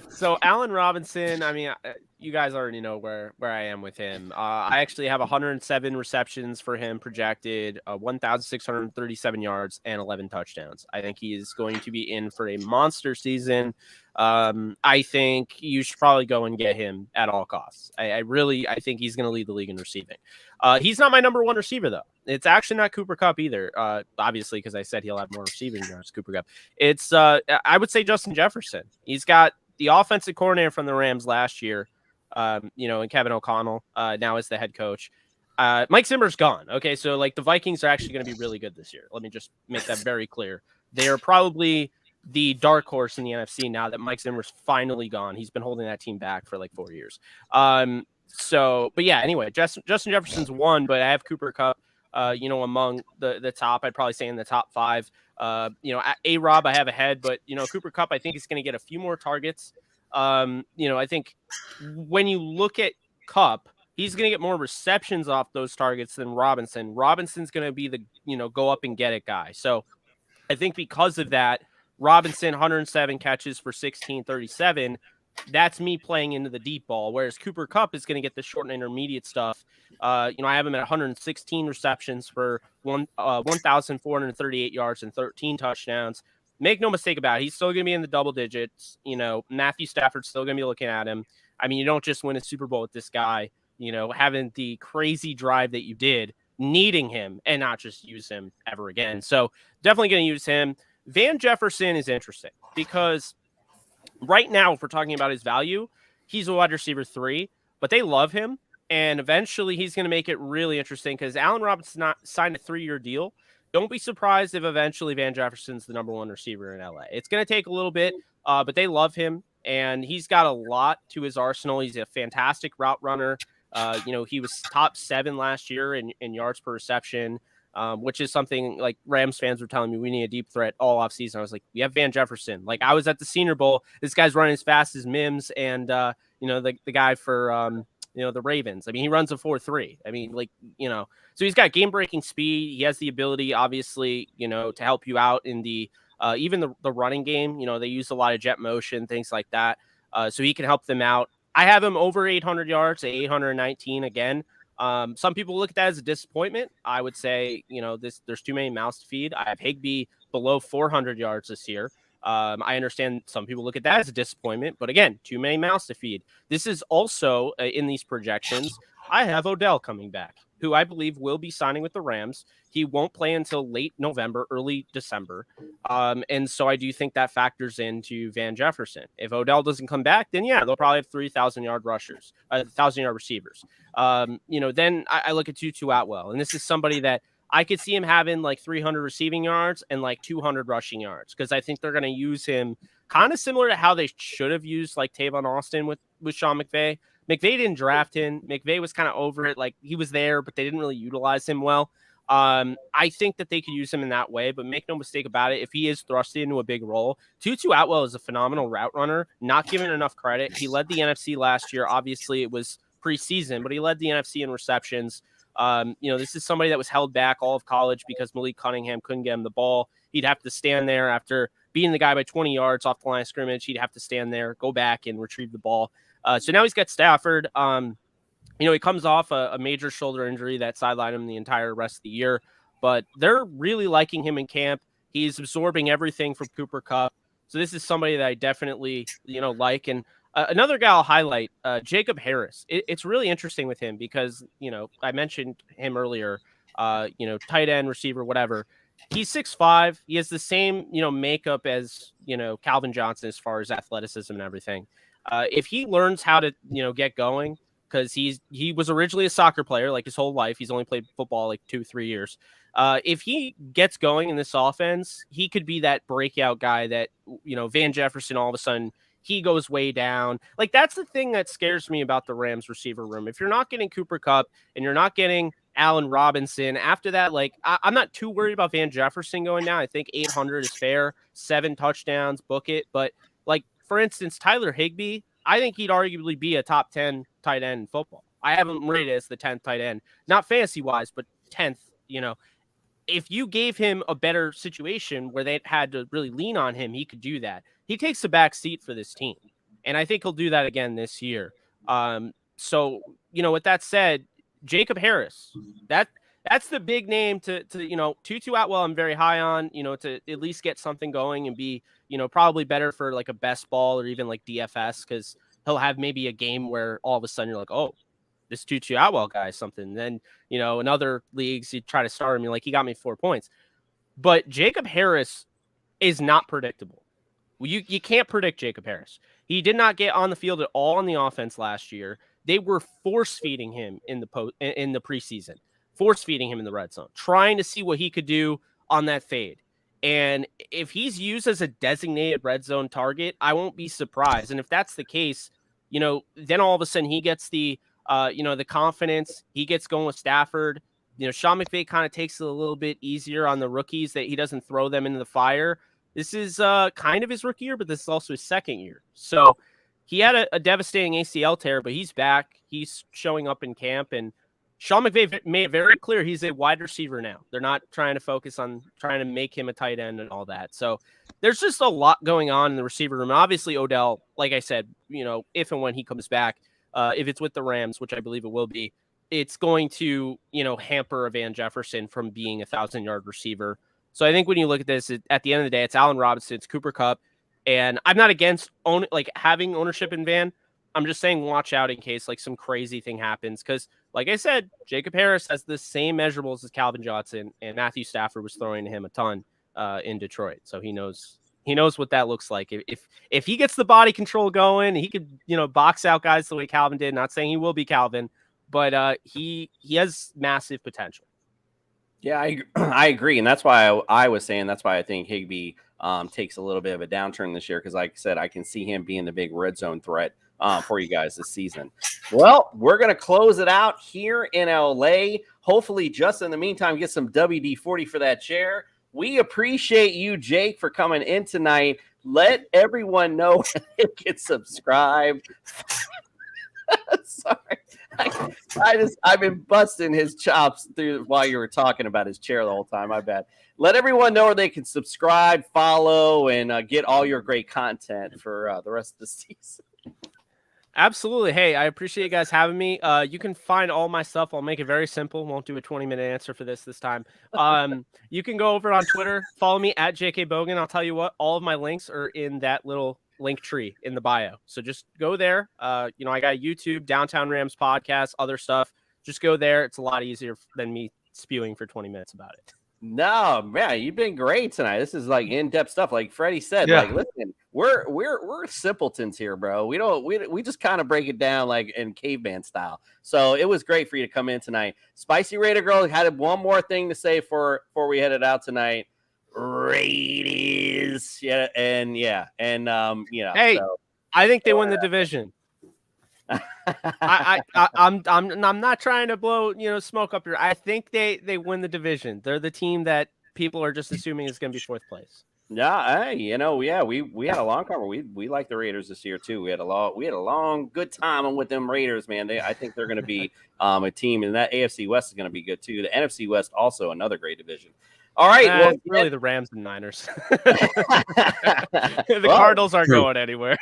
So Allen Robinson, I mean, you guys already know where I am with him. I actually have 107 receptions for him projected, 1,637 yards, and 11 touchdowns. I think he is going to be in for a monster season. I think you should probably go and get him at all costs. I think he's going to lead the league in receiving. He's not my number 1 receiver, though. It's actually not Cooper Kupp either, obviously, because I said he'll have more receiving yards, Cooper Kupp. It's, I would say, Justin Jefferson. He's got the offensive coordinator from the Rams last year, and Kevin O'Connell now is the head coach. Mike Zimmer's gone. Okay, so like the Vikings are actually going to be really good this year. Let me just make that very clear. They are probably the dark horse in the NFC now that Mike Zimmer's finally gone. He's been holding that team back for like 4 years. But yeah, anyway, Justin Jefferson's 1, but I have Cooper Kupp, among the top. I'd probably say in the top 5. A-Rob I have ahead, but Cooper Kupp I think is going to get a few more targets. I think when you look at Kupp, he's going to get more receptions off those targets than Robinson. Robinson's going to be the go up and get it guy. So I think because of that, Robinson 107 catches for 1637. That's me playing into the deep ball, whereas Cooper Kupp is going to get the short and intermediate stuff. I have him at 116 receptions for 1,438 yards and 13 touchdowns. Make no mistake about it, he's still going to be in the double digits. Matthew Stafford's still going to be looking at him. I mean, you don't just win a Super Bowl with this guy, having the crazy drive that you did, needing him and not just use him ever again. So definitely going to use him. Van Jefferson is interesting because right now, if we're talking about his value, he's a wide receiver 3, but they love him. And eventually he's going to make it really interesting because Allen Robinson signed a 3-year deal. Don't be surprised if eventually Van Jefferson's the number 1 receiver in LA. It's going to take a little bit, but they love him. And he's got a lot to his arsenal. He's a fantastic route runner. He was top 7 last year in yards per reception, which is something like Rams fans were telling me we need a deep threat all offseason. I was like, we have Van Jefferson. Like I was at the Senior Bowl. This guy's running as fast as Mims and, the guy for, the Ravens. I mean, he runs a 4.3. I mean, so he's got game-breaking speed. He has the ability, obviously, to help you out in the even the running game. They use a lot of jet motion, things like that. So he can help them out. I have him over 800 yards, 819 again. Some people look at that as a disappointment. I would say, there's too many mouths to feed. I have Higbee below 400 yards this year. I understand some people look at that as a disappointment, but again, too many mouths to feed. This is also in these projections. I have Odell coming back, who I believe will be signing with the Rams. He won't play until late November, early December. And so I do think that factors into Van Jefferson. If Odell doesn't come back, then yeah, they'll probably have 3,000-yard rushers, 1,000-yard receivers. Then I look at Tutu Atwell, and this is somebody that I could see him having like 300 receiving yards and like 200 rushing yards because I think they're going to use him kind of similar to how they should have used like Tavon Austin with Sean McVay. McVay didn't draft him. McVay was kind of over it. Like he was there, but they didn't really utilize him well. I think that they could use him in that way, but make no mistake about it. If he is thrusted into a big role, Tutu Atwell is a phenomenal route runner, not given enough credit. He led the NFC last year. Obviously it was preseason, but he led the NFC in receptions. This is somebody that was held back all of college because Malik Cunningham couldn't get him the ball. He'd have to stand there after beating the guy by 20 yards off the line of scrimmage. He'd have to stand there, go back and retrieve the ball. So now he's got Stafford. He comes off a major shoulder injury that sidelined him the entire rest of the year, but they're really liking him in camp. He's absorbing everything from Cooper Kupp. So this is somebody that I definitely, like, and Another guy I'll highlight, Jacob Harris. It's really interesting with him because, I mentioned him earlier, tight end, receiver, whatever. He's 6'5". He has the same, makeup as, Calvin Johnson as far as athleticism and everything. If he learns how to, get going, because he was originally a soccer player like his whole life. He's only played football like 2-3 years. If he gets going in this offense, he could be that breakout guy that, Van Jefferson, all of a sudden, he goes way down. Like, that's the thing that scares me about the Rams receiver room. If you're not getting Cooper Kupp and you're not getting Allen Robinson, after that, like, I'm not too worried about Van Jefferson going down. I think 800 is fair, 7 touchdowns, book it. But, like, for instance, Tyler Higbee, I think he'd arguably be a top 10 tight end in football. I have him rated as the 10th tight end, not fantasy-wise, but 10th, If you gave him a better situation where they had to really lean on him, he could do that. He takes the back seat for this team, and I think he'll do that again this year. So, with that said, Jacob Harris, that's the big name to Tutu Atwell I'm very high on, to at least get something going and be, probably better for like a best ball or even like DFS, because he'll have maybe a game where all of a sudden you're like, oh, this Tutu Atwell guy is something. Then, in other leagues, you try to start him, you're like, he got me 4 points. But Jacob Harris is not predictable. You can't predict Jacob Harris. He did not get on the field at all on the offense last year. They were force feeding him in the preseason, force feeding him in the red zone, trying to see what he could do on that fade. And if he's used as a designated red zone target, I won't be surprised. And if that's the case, then all of a sudden he gets the confidence. He gets going with Stafford. Sean McVay kind of takes it a little bit easier on the rookies, that he doesn't throw them into the fire. This is kind of his rookie year, but this is also his second year. So he had a devastating ACL tear, but he's back. He's showing up in camp, and Sean McVay made it very clear he's a wide receiver now. They're not trying to focus on trying to make him a tight end and all that. So there's just a lot going on in the receiver room. And obviously, Odell, like I said, if and when he comes back, if it's with the Rams, which I believe it will be, it's going to, hamper a Van Jefferson from being a 1,000-yard receiver. So I think when you look at this, at the end of the day, it's Allen Robinson, it's Cooper Kupp, and I'm not against having ownership in Van. I'm just saying watch out in case like some crazy thing happens, because like I said, Jacob Harris has the same measurables as Calvin Johnson, and Matthew Stafford was throwing to him a ton in Detroit, so he knows what that looks like. If he gets the body control going, he could box out guys the way Calvin did. Not saying he will be Calvin, but he has massive potential. Yeah, I agree, and that's why I was saying that's why I think Higbee takes a little bit of a downturn this year, because like I said, I can see him being the big red zone threat for you guys this season. Well, we're going to close it out here in LA. Hopefully, just in the meantime, get some WD-40 for that chair. We appreciate you, Jake, for coming in tonight. Let everyone know they can subscribe. Sorry. I've been busting his chops through while you were talking about his chair the whole time. My bad. Let everyone know where they can subscribe, follow, and get all your great content for the rest of the season. Absolutely. Hey, I appreciate you guys having me. You can find all my stuff. I'll make it very simple. Won't do a 20-minute answer for this time. You can go over on Twitter, follow me at JK Bogan. I'll tell you what, all of my links are in that little link tree in the bio. So just go there. I got YouTube, Downtown Rams podcast, other stuff. Just go there. It's a lot easier than me spewing for 20 minutes about it. No, man, you've been great tonight. This is like in-depth stuff. Like Freddie said, Yeah. like, listen, we're simpletons here, bro. We just kind of break it down like in caveman style. So it was great for you to come in tonight. Spicy Raider Girl had one more thing to say before we headed out tonight. Raiders, and Hey, so, I think they win the division. I'm not trying to blow smoke up here. I think they win the division. They're the team that people are just assuming is going to be fourth place. Yeah, hey, we had a long cover. We like the Raiders this year too. We had a long good time with them Raiders, man. I think they're going to be a team, and that AFC West is going to be good too. The NFC West also another great division. All right, well, it's really the Rams and Niners. The Cardinals aren't going anywhere.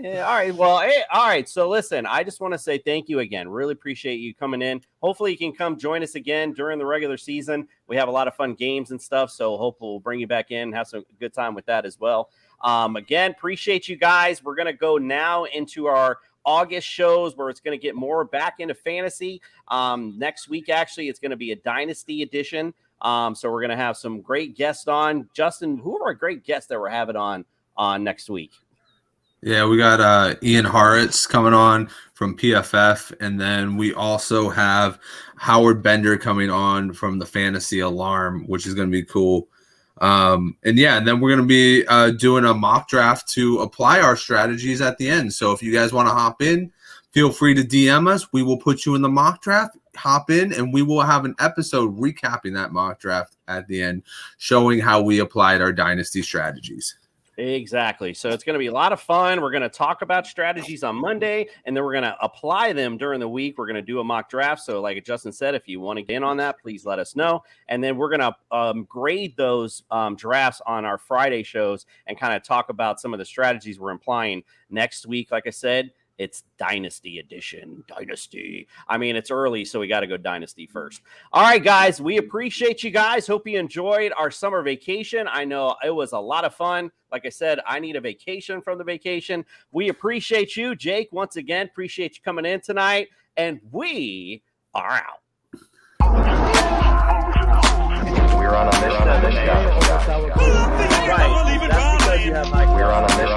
Yeah, all right. Well, all right. So listen, I just want to say thank you again. Really appreciate you coming in. Hopefully you can come join us again during the regular season. We have a lot of fun games and stuff. So hopefully we'll bring you back in and have some good time with that as well. Again, appreciate you guys. We're going to go now into our August shows where it's going to get more back into fantasy. Next week, actually, it's going to be a Dynasty edition. So we're going to have some great guests on. Justin, who are our great guests that we're having on next week? Yeah, we got Ian Haritz coming on from PFF, and then we also have Howard Bender coming on from the Fantasy Alarm, which is going to be cool. And then we're going to be doing a mock draft to apply our strategies at the end. So if you guys want to hop in, feel free to DM us. We will put you in the mock draft. Hop in, and we will have an episode recapping that mock draft at the end, showing how we applied our Dynasty strategies. Exactly. So it's going to be a lot of fun. We're going to talk about strategies on Monday, and then we're going to apply them during the week. We're going to do a mock draft. So like Justin said, if you want to get in on that, please let us know. And then we're going to grade those drafts on our Friday shows and kind of talk about some of the strategies we're applying next week. Like I said, it's Dynasty edition. Dynasty. I mean, it's early, so we got to go Dynasty first. All right, guys. We appreciate you guys. Hope you enjoyed our summer vacation. I know it was a lot of fun. Like I said, I need a vacation from the vacation. We appreciate you, Jake. Once again, appreciate you coming in tonight. And we are out. We're on a mission. Right. That's because you have We're on a mission.